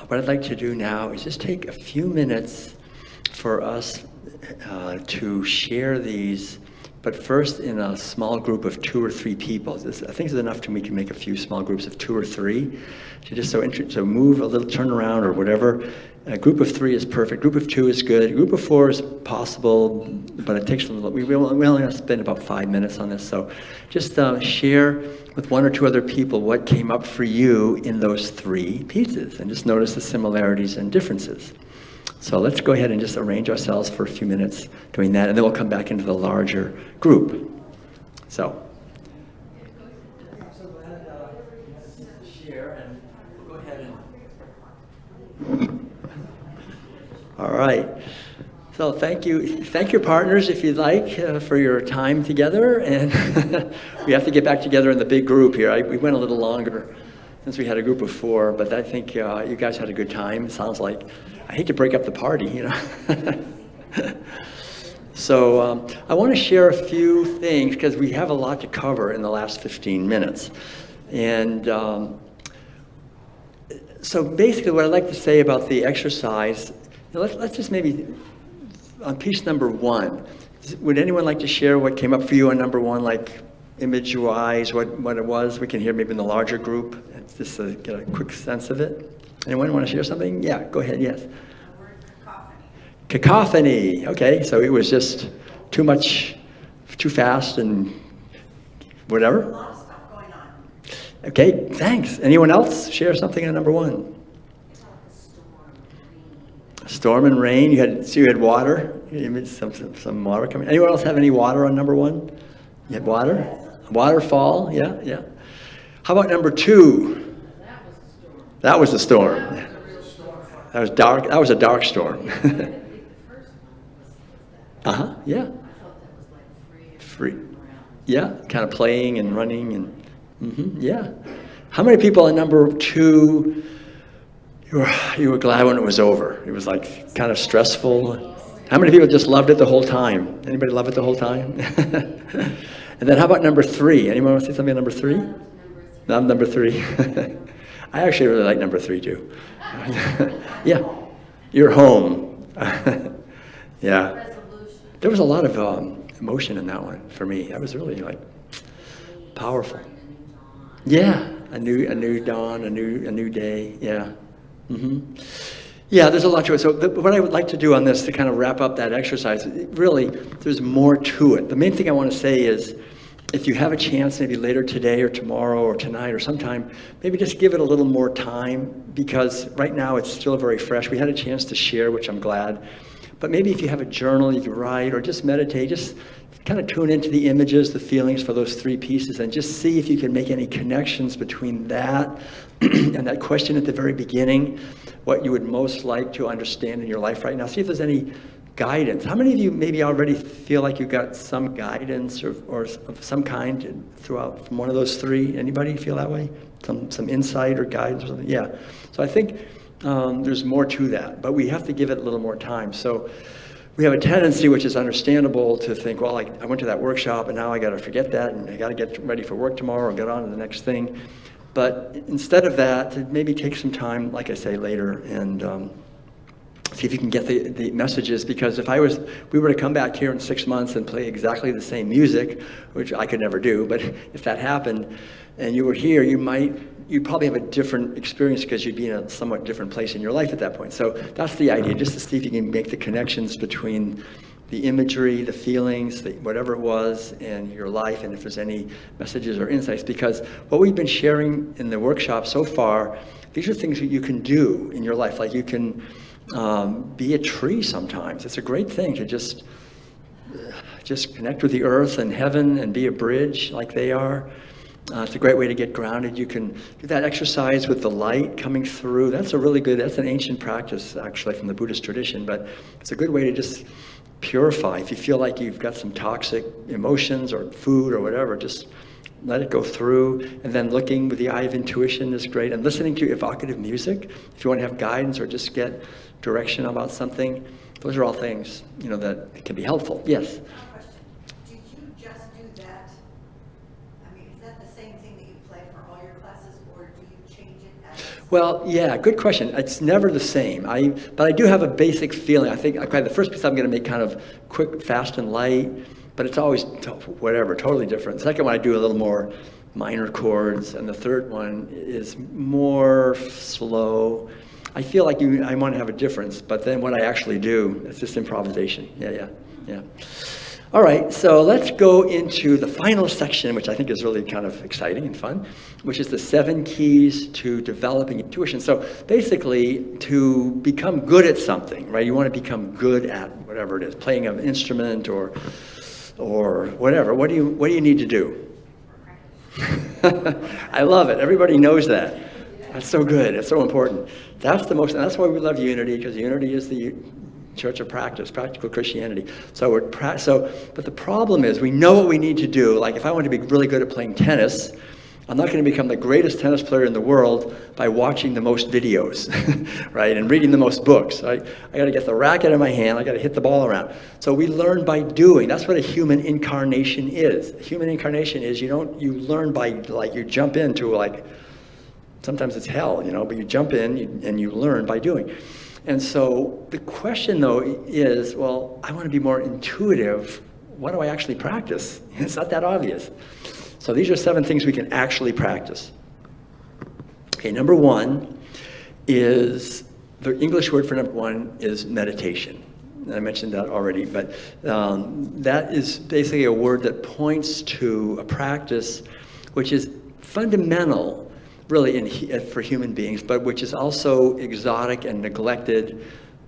A: What I'd like to do now is just take a few minutes for us to share these, but first in a small group of 2 or 3 people. I think it's enough to we can make a few small groups of 2 or 3. So move a little, turn around or whatever. A group of 3 is perfect. Group of 2 is good. Group of 4 is possible, but it takes a little. We only have to spend about 5 minutes on this. So just share with 1 or 2 other people what came up for you in those 3 pieces, and just notice the similarities and differences. So let's go ahead and just arrange ourselves for a few minutes doing that, and then we'll come back into the larger group. So. I'm so glad you had to share, and we'll go ahead and. All right. So thank you. Thank your partners, if you'd like, for your time together. And we have to get back together in the big group here. We went a little longer since we had a group of 4, but I think you guys had a good time. It sounds like. I hate to break up the party, you know. So I want to share a few things because we have a lot to cover in the last 15 minutes. And so basically what I'd like to say about the exercise, let's just maybe, on piece number 1, would anyone like to share what came up for you on number 1, like image-wise, what it was? We can hear maybe in the larger group, just to get a quick sense of it. Anyone want to share something? Yeah, go ahead, yes.
B: The word cacophony.
A: Cacophony, okay, so it was just too much, too fast and whatever?
B: A lot of stuff going on.
A: Okay, thanks. Anyone else share something on number 1? Storm and rain. You had water. You had some water coming. Anyone else have any water on number 1? You had water? Waterfall. Yeah. How about number 2? That was the storm. That was dark. That was a dark storm. Yeah. Free. Yeah, kind of playing and running and. Yeah. How many people on number 2? You were glad when it was over? It was like kind of stressful. How many people just loved it the whole time? Anybody love it the whole time? And then how about number 3? Anyone want to say something on number 3? I'm number 3. I actually really like number 3 too. Yeah, you're home. Yeah. There was a lot of emotion in that one for me. That was really like powerful. Yeah, a new dawn, a new day. Yeah. Yeah, there's a lot to it. So what I would like to do on this to kind of wrap up that exercise, really, there's more to it. The main thing I want to say is, if you have a chance, maybe later today or tomorrow or tonight or sometime, maybe just give it a little more time, because right now it's still very fresh. We had a chance to share, which I'm glad. But maybe if you have a journal, you can write or just meditate, just kind of tune into the images, the feelings for those 3 pieces, and just see if you can make any connections between that and that question at the very beginning, what you would most like to understand in your life right now. See if there's any guidance. How many of you maybe already feel like you got some guidance or of some kind throughout from one of those 3? Anybody feel that way? Some insight or guidance or something? Yeah. So I think there's more to that, but we have to give it a little more time. So we have a tendency, which is understandable, to think, well, I went to that workshop and now I got to forget that and I got to get ready for work tomorrow or get on to the next thing. But instead of that, to maybe take some time, like I say, later and see if you can get the messages, because if we were to come back here in 6 months and play exactly the same music, which I could never do, but if that happened and you were here, you'd probably have a different experience because you'd be in a somewhat different place in your life at that point. So that's the idea, just to see if you can make the connections between the imagery, the feelings, whatever it was in your life, and if there's any messages or insights. Because what we've been sharing in the workshop so far, these are things that you can do in your life. Like you can be a tree sometimes. It's a great thing to just connect with the earth and heaven and be a bridge like they are. It's a great way to get grounded. You can do that exercise with the light coming through. That's an ancient practice actually from the Buddhist tradition, but it's a good way to just purify. If you feel like you've got some toxic emotions or food or whatever, just let it go through. And then looking with the eye of intuition is great. And listening to evocative music, if you want to have guidance or just get direction about something, those are all things, that can be helpful. Yes?
H: Question. Did you just do that? I mean, is that the same
A: Well, yeah, good question. It's never the same. But I do have a basic feeling. I think okay, the first piece I'm going to make kind of quick, fast, and light, but it's always whatever, totally different. The second one I do a little more minor chords, and the third one is more slow. I feel like I want to have a difference, but then what I actually do, it's just improvisation. Yeah. All right, so let's go into the final section, which I think is really kind of exciting and fun, which is the 7 keys to developing intuition. So basically, to become good at something, right? You want to become good at whatever it is, playing an instrument or whatever. What do you need to do? I love it. Everybody knows that. That's so good. It's so important. That's why we love unity, because unity is the church of practice, practical Christianity. But the problem is, we know what we need to do. Like, if I want to be really good at playing tennis, I'm not going to become the greatest tennis player in the world by watching the most videos, right, and reading the most books. Right? I got to get the racket in my hand. I got to hit the ball around. So we learn by doing. That's what a human incarnation is. A human incarnation is you learn by, like, you jump into, like, sometimes it's hell, but you jump in and you learn by doing. And so the question, though, is, well, I want to be more intuitive. What do I actually practice? It's not that obvious. So these are 7 things we can actually practice. Okay, number 1 is, the English word for number 1 is meditation. I mentioned that already, but that is basically a word that points to a practice which is fundamental, really, for human beings, but which is also exotic and neglected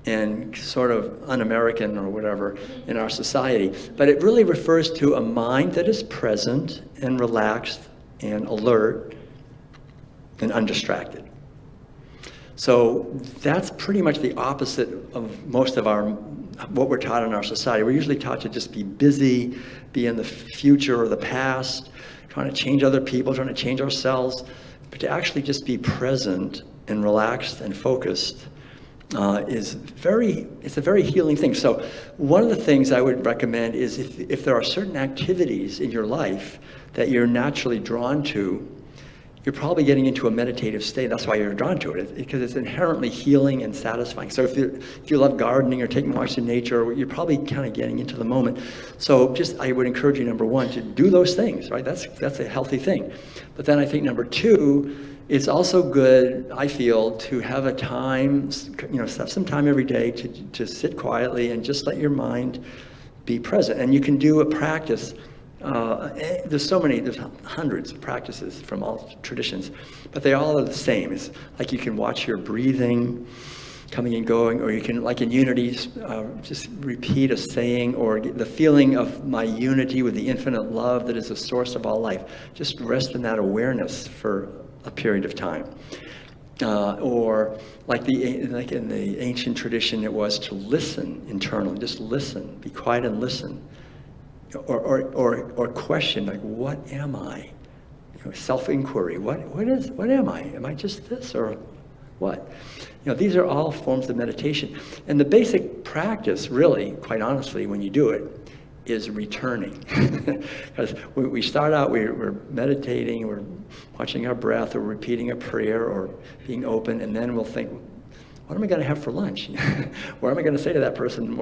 A: and sort of un-American or whatever in our society. But it really refers to a mind that is present and relaxed and alert and undistracted. So that's pretty much the opposite of most of what we're taught in our society. We're usually taught to just be busy, be in the future or the past, trying to change other people, trying to change ourselves. But to actually just be present and relaxed and focused it's a very healing thing. So one of the things I would recommend is if there are certain activities in your life that you're naturally drawn to, you're probably getting into a meditative state. That's why you're drawn to it, because it's inherently healing and satisfying. So if you love gardening or taking walks in nature, you're probably kind of getting into the moment. So I would encourage you, number 1, to do those things, right? That's a healthy thing. But then I think number 2, it's also good, I feel, to have a time, have some time every day to sit quietly and just let your mind be present. And you can do a practice. There's hundreds of practices from all traditions, but they all are the same. It's like you can watch your breathing coming and going, or you can, like in unity, just repeat a saying, or the feeling of my unity with the infinite love that is the source of all life. Just rest in that awareness for a period of time. Or like in the ancient tradition, it was to listen internally, just listen, be quiet and listen. Or question, like, what am I? Self-inquiry. What am I? Am I just this or what? These are all forms of meditation. And the basic practice, really, quite honestly, when you do it, is returning. Because we start out, we're meditating, we're watching our breath, or repeating a prayer, or being open, and then we'll think, what am I going to have for lunch? What am I going to say to that person?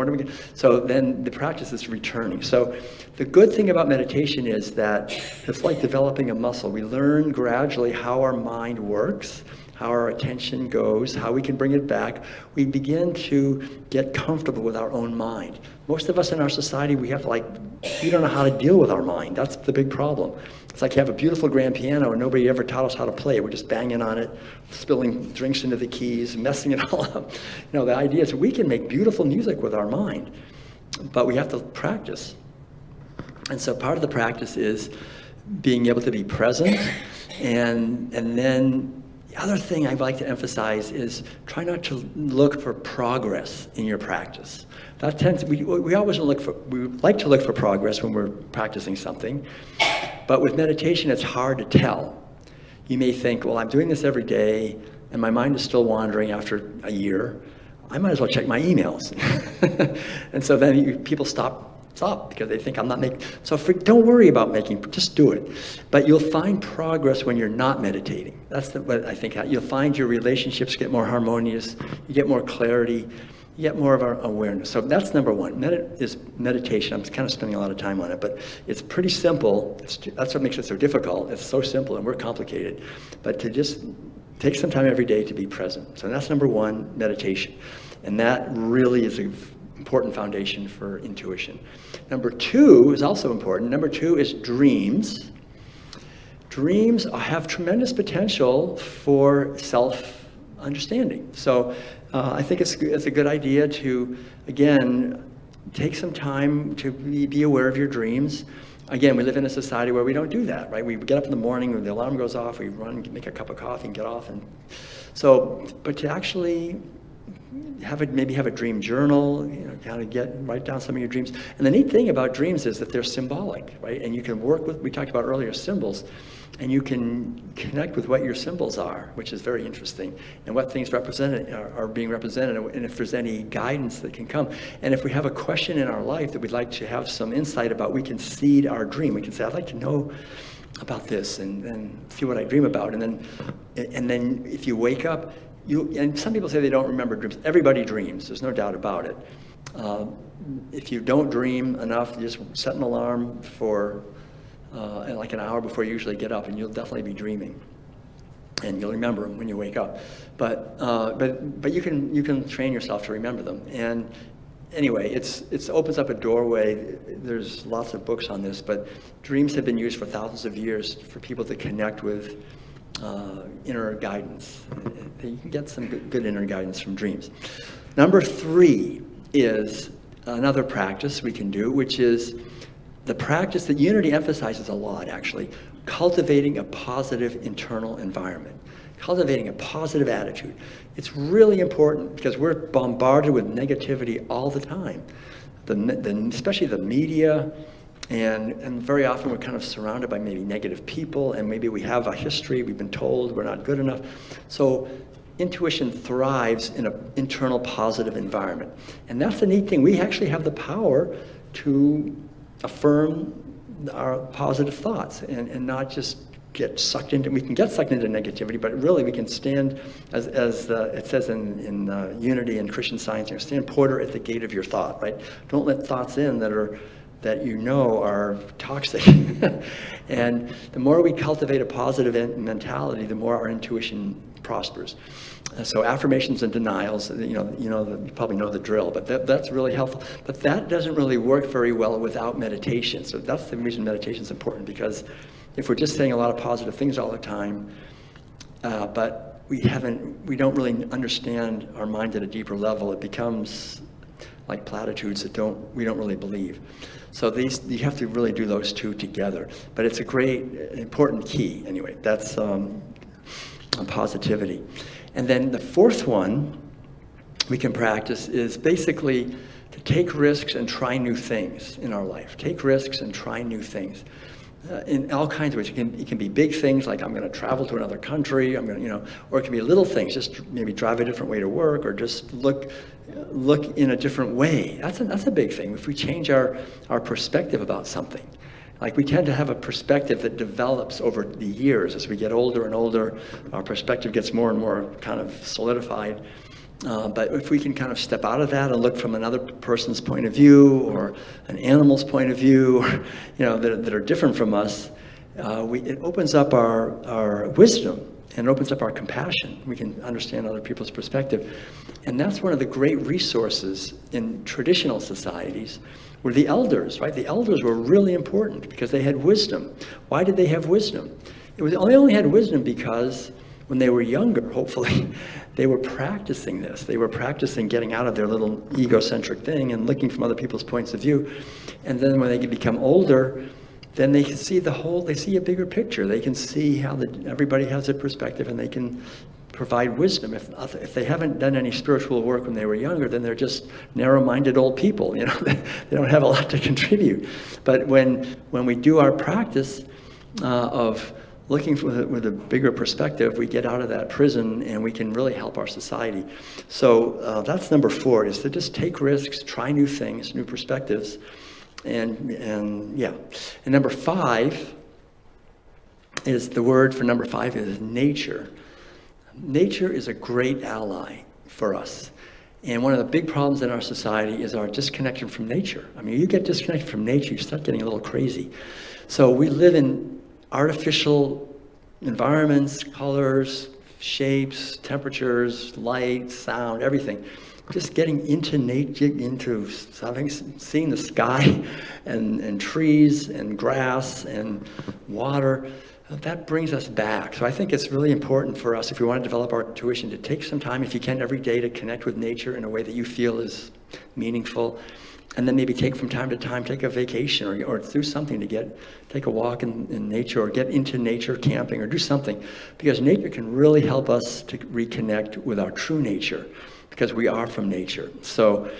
A: So then the practice is returning. So the good thing about meditation is that it's like developing a muscle. We learn gradually how our mind works, how our attention goes, how we can bring it back. We begin to get comfortable with our own mind. Most of us in our society, we don't know how to deal with our mind. That's the big problem. It's like you have a beautiful grand piano and nobody ever taught us how to play it. We're just banging on it, spilling drinks into the keys, messing it all up. The idea is we can make beautiful music with our mind, but we have to practice. And so part of the practice is being able to be present, and then the other thing I'd like to emphasize is try not to look for progress in your practice. We always like to look for progress when we're practicing something, but with meditation it's hard to tell. You may think, well, I'm doing this every day and my mind is still wandering after a year. I might as well check my emails. And so then people stop up because they think I'm not making. So don't worry about making, just do it. But you'll find progress when you're not meditating. That's what I think. You'll find your relationships get more harmonious, you get more clarity, you get more of our awareness. So that's number one. Is meditation. I'm kind of spending a lot of time on it, but it's pretty simple. That's what makes it so difficult. It's so simple and we're complicated. But to just take some time every day to be present. So that's number one, meditation. And that really is an important foundation for intuition. Number two is also important. Number two is dreams. Dreams have tremendous potential for self-understanding. So I think it's a good idea to, again, take some time to be aware of your dreams. Again, we live in a society where we don't do that, right? We get up in the morning, when the alarm goes off, we run, make a cup of coffee and get off. And so, but to actually maybe have a dream journal, kind of write down some of your dreams. And the neat thing about dreams is that they're symbolic, right? And you can work with, we talked about earlier, symbols, and you can connect with what your symbols are, which is very interesting, and what things are being represented, and if there's any guidance that can come. And if we have a question in our life that we'd like to have some insight about, we can seed our dream. We can say, I'd like to know about this, and see what I dream about. And then if you wake up, and some people say they don't remember dreams. Everybody dreams, there's no doubt about it. If you don't dream enough, you just set an alarm for like an hour before you usually get up, and you'll definitely be dreaming, and you'll remember them when you wake up. But you can train yourself to remember them. And anyway, it opens up a doorway. There's lots of books on this, but dreams have been used for thousands of years for people to connect with inner guidance. You can get some good inner guidance from dreams. Number three is another practice we can do, which is the practice that Unity emphasizes a lot, actually, cultivating a positive internal environment, cultivating a positive attitude. It's really important because we're bombarded with negativity all the time, especially the media. And very often we're kind of surrounded by maybe negative people, and maybe we have a history, we've been told we're not good enough. So intuition thrives in an internal positive environment. And that's the neat thing. We actually have the power to affirm our positive thoughts and not just get sucked into, we can get sucked into negativity, but really we can stand, as it says in Unity and Christian Science, stand porter at the gate of your thought, right? Don't let thoughts in that are toxic. And the more we cultivate a positive mentality, the more our intuition prospers. So affirmations and denials, you probably know the drill, but that's really helpful. But that doesn't really work very well without meditation. So that's the reason meditation is important, because if we're just saying a lot of positive things all the time, but we don't really understand our mind at a deeper level, it becomes like platitudes that we don't really believe. So you have to really do those two together. But it's a great, important key anyway. That's positivity. And then the fourth one we can practice is basically to take risks and try new things in our life. Take risks and try new things. In all kinds of ways. It can be big things like I'm going to travel to another country, or it can be little things, just maybe drive a different way to work, or just look in a different way. That's a big thing. If we change our perspective about something, like we tend to have a perspective that develops over the years. As we get older and older, our perspective gets more and more kind of solidified. But if we can kind of step out of that and look from another person's point of view, or an animal's point of view, that are different from us, it opens up our wisdom, and it opens up our compassion. We can understand other people's perspective. And that's one of the great resources in traditional societies, were the elders, right? The elders were really important because they had wisdom. Why did they have wisdom? They only had wisdom because when they were younger, hopefully, they were practicing this. They were practicing getting out of their little egocentric thing and looking from other people's points of view. And then when they become older, then they can see they see a bigger picture. They can see how everybody has a perspective, and they can provide wisdom. If they haven't done any spiritual work when they were younger, then they're just narrow-minded old people. They don't have a lot to contribute. But when we do our practice of looking with a bigger perspective, we get out of that prison and we can really help our society. So that's number 4, is to just take risks, try new things, new perspectives, And yeah. And number 5 is, the word for number 5 is nature. Nature is a great ally for us. And one of the big problems in our society is our disconnection from nature. I mean, you get disconnected from nature, you start getting a little crazy. So we live in artificial environments, colors, shapes, temperatures, light, sound, everything. Just getting into nature, into seeing the sky and trees and grass and water, that brings us back. So I think it's really important for us, if we want to develop our intuition, to take some time, if you can, every day to connect with nature in a way that you feel is meaningful. And then maybe from time to time, take a vacation or do something to take a walk in nature, or get into nature, camping, or do something. Because nature can really help us to reconnect with our true nature, because we are from nature. So,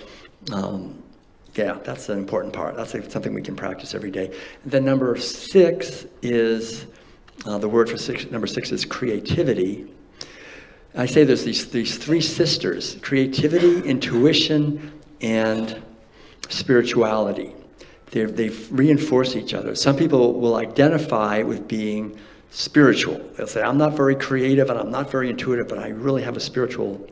A: yeah, that's an important part. That's something we can practice every day. And then number 6 is, the word for number 6 is creativity. I say there's these 3 sisters: creativity, intuition, and spirituality. They reinforce each other. Some people will identify with being spiritual. They'll say, I'm not very creative and I'm not very intuitive, but I really have a spiritual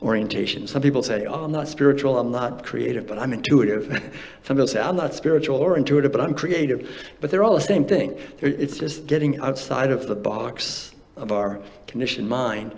A: orientation. Some people say, oh, I'm not spiritual, I'm not creative, but I'm intuitive. Some people say, I'm not spiritual or intuitive, but I'm creative. But they're all the same thing. It's just getting outside of the box of our conditioned mind.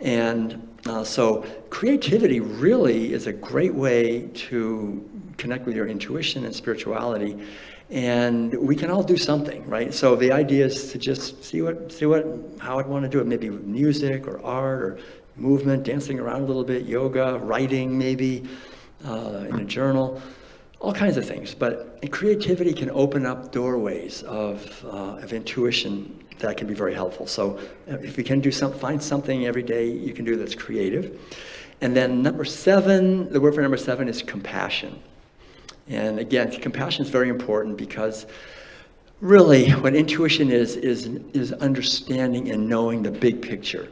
A: And so creativity really is a great way to connect with your intuition and spirituality. And we can all do something, right? So the idea is to just see how I'd want to do it. Maybe with music or art or movement, dancing around a little bit, yoga, writing maybe, in a journal, all kinds of things. But creativity can open up doorways of intuition that can be very helpful. So if you can find something every day you can do that's creative. And then number 7, the word for number 7 is compassion. And again, compassion is very important, because really what intuition is understanding and knowing the big picture.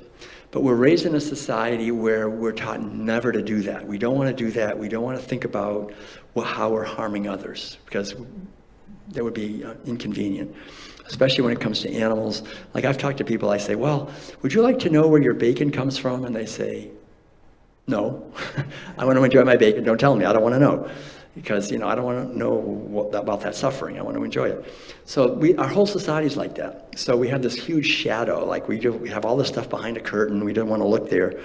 A: But we're raised in a society where we're taught never to do that. We don't want to do that. We don't want to think about how we're harming others, because that would be inconvenient, especially when it comes to animals. Like, I've talked to people, I say, well, would you like to know where your bacon comes from? And they say, no. I want to enjoy my bacon. Don't tell me. I don't want to know. Because, I don't want to know about that suffering. I want to enjoy it. So our whole society is like that. So we have this huge shadow. Like, we have all this stuff behind a curtain. We don't want to look there.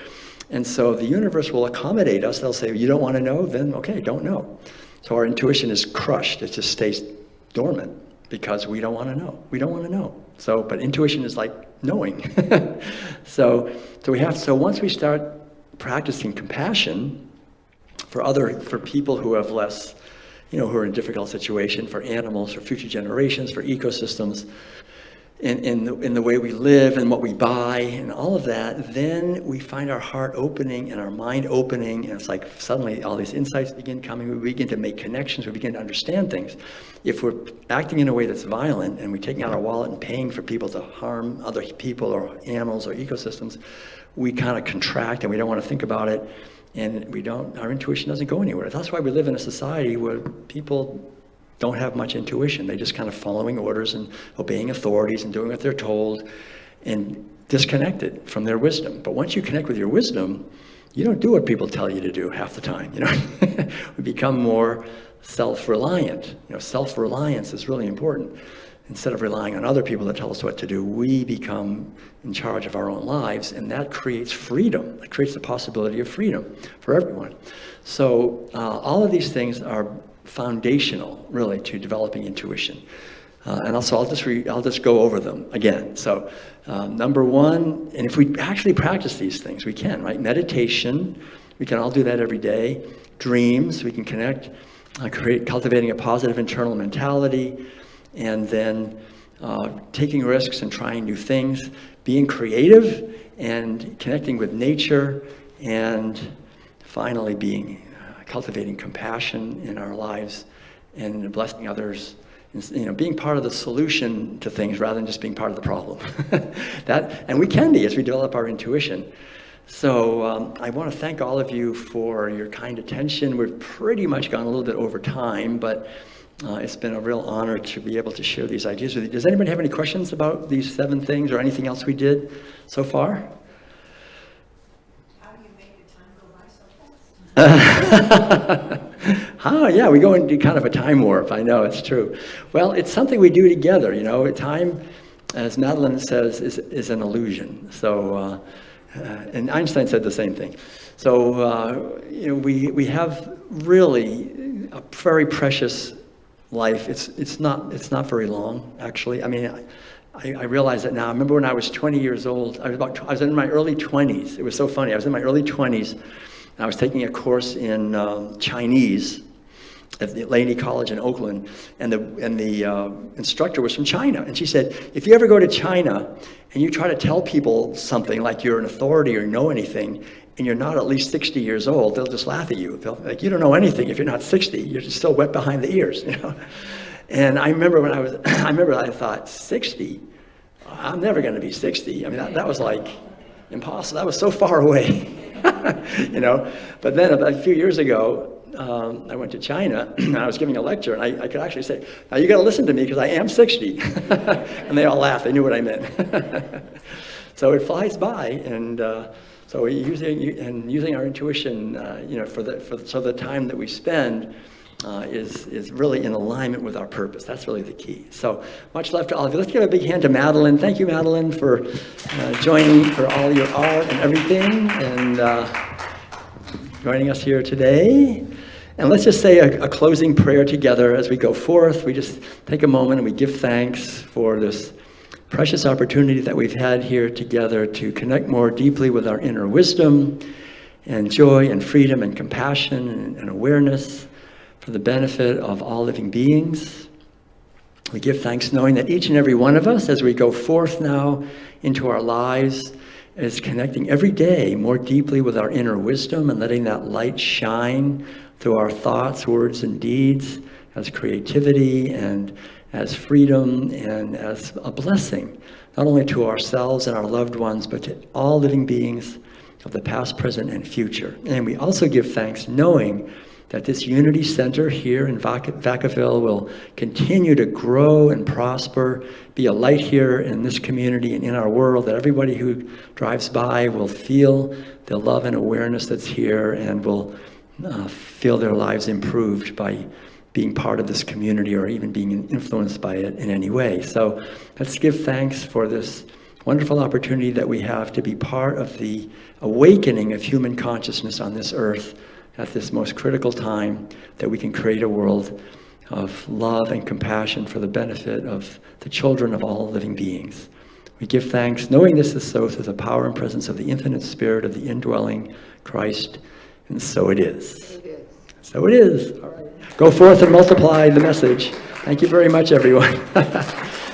A: And so the universe will accommodate us. They'll say, you don't want to know? Then, okay, don't know. So our intuition is crushed. It just stays dormant because we don't want to know. We don't want to know. So, but intuition is like knowing. So once we start practicing compassion, for people who have less, who are in a difficult situation, for animals, for future generations, for ecosystems, in the way we live and what we buy and all of that, then we find our heart opening and our mind opening, and it's like suddenly all these insights begin coming. We begin to make connections. We begin to understand things. If we're acting in a way that's violent and we're taking out our wallet and paying for people to harm other people or animals or ecosystems, we kind of contract and we don't want to think about it. And our intuition doesn't go anywhere. That's why we live in a society where people don't have much intuition. They're just kind of following orders and obeying authorities and doing what they're told, and disconnected from their wisdom. But once you connect with your wisdom, you don't do what people tell you to do half the time. We become more self-reliant. Self-reliance is really important. Instead of relying on other people that tell us what to do, we become in charge of our own lives, and that creates freedom. It creates the possibility of freedom for everyone. So all of these things are foundational, really, to developing intuition. And also, I'll just go over them again. So number 1, and if we actually practice these things, we can, right? Meditation, we can all do that every day. Dreams, we can connect, cultivating a positive internal mentality. And then taking risks and trying new things, being creative and connecting with nature, and finally cultivating compassion in our lives and blessing others, and being part of the solution to things rather than just being part of the problem. And we can be as we develop our intuition. So I want to thank all of you for your kind attention. We've pretty much gone a little bit over time, but It's been a real honor to be able to share these ideas with you. Does anybody have any questions about these 7 things or anything else we did so far?
B: How do you make the time go by so fast?
A: Yeah, we go into kind of a time warp. I know, it's true. Well, it's something we do together. Time, as Madeleine says, is an illusion. So, and Einstein said the same thing. So, we have really a very precious life. It's not very long, actually. I mean, I realize that now. I remember when I was 20 years old. I was in my early 20s. It was so funny. I was in my early 20s. And I was taking a course in Chinese at the Laney College in Oakland, and the instructor was from China. And she said, if you ever go to China and you try to tell people something like you're an authority or know anything, and you're not at least 60 years old, they'll just laugh at you. They'll like, you don't know anything if you're not 60. You're just still wet behind the ears, And I remember when I thought, 60? I'm never going to be 60. I mean, that was like impossible. That was so far away, But then about a few years ago, I went to China, and I was giving a lecture, and I could actually say, now you got to listen to me because I am 60. And they all laughed. They knew what I meant. So it flies by, and so using our intuition, so the time that we spend is really in alignment with our purpose. That's really the key. So much love to all of you. Let's give a big hand to Madeleine. Thank you, Madeleine, for joining, for all your art and everything, and joining us here today. And let's just say a closing prayer together as we go forth. We just take a moment and we give thanks for this precious opportunity that we've had here together to connect more deeply with our inner wisdom and joy and freedom and compassion and awareness for the benefit of all living beings. We give thanks knowing that each and every one of us, as we go forth now into our lives, is connecting every day more deeply with our inner wisdom and letting that light shine through our thoughts, words, and deeds as creativity and as freedom and as a blessing, not only to ourselves and our loved ones, but to all living beings of the past, present, and future. And we also give thanks knowing that this Unity Center here in Vacaville will continue to grow and prosper, be a light here in this community and in our world, that everybody who drives by will feel the love and awareness that's here and will feel their lives improved by being part of this community or even being influenced by it in any way. So let's give thanks for this wonderful opportunity that we have to be part of the awakening of human consciousness on this earth at this most critical time, that we can create a world of love and compassion for the benefit of the children of all living beings. We give thanks, knowing this is so through the power and presence of the infinite spirit of the indwelling Christ, and so it is. So it is. All right. Go forth and multiply the message. Thank you very much, everyone.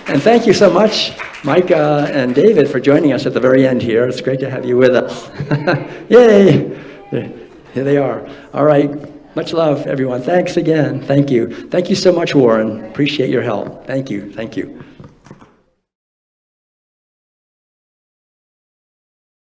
A: And thank you so much, Micah and David, for joining us at the very end here. It's great to have you with us. Yay! Here they are. All right. Much love, everyone. Thanks again. Thank you. Thank you so much, Warren. Appreciate your help. Thank you. Thank you.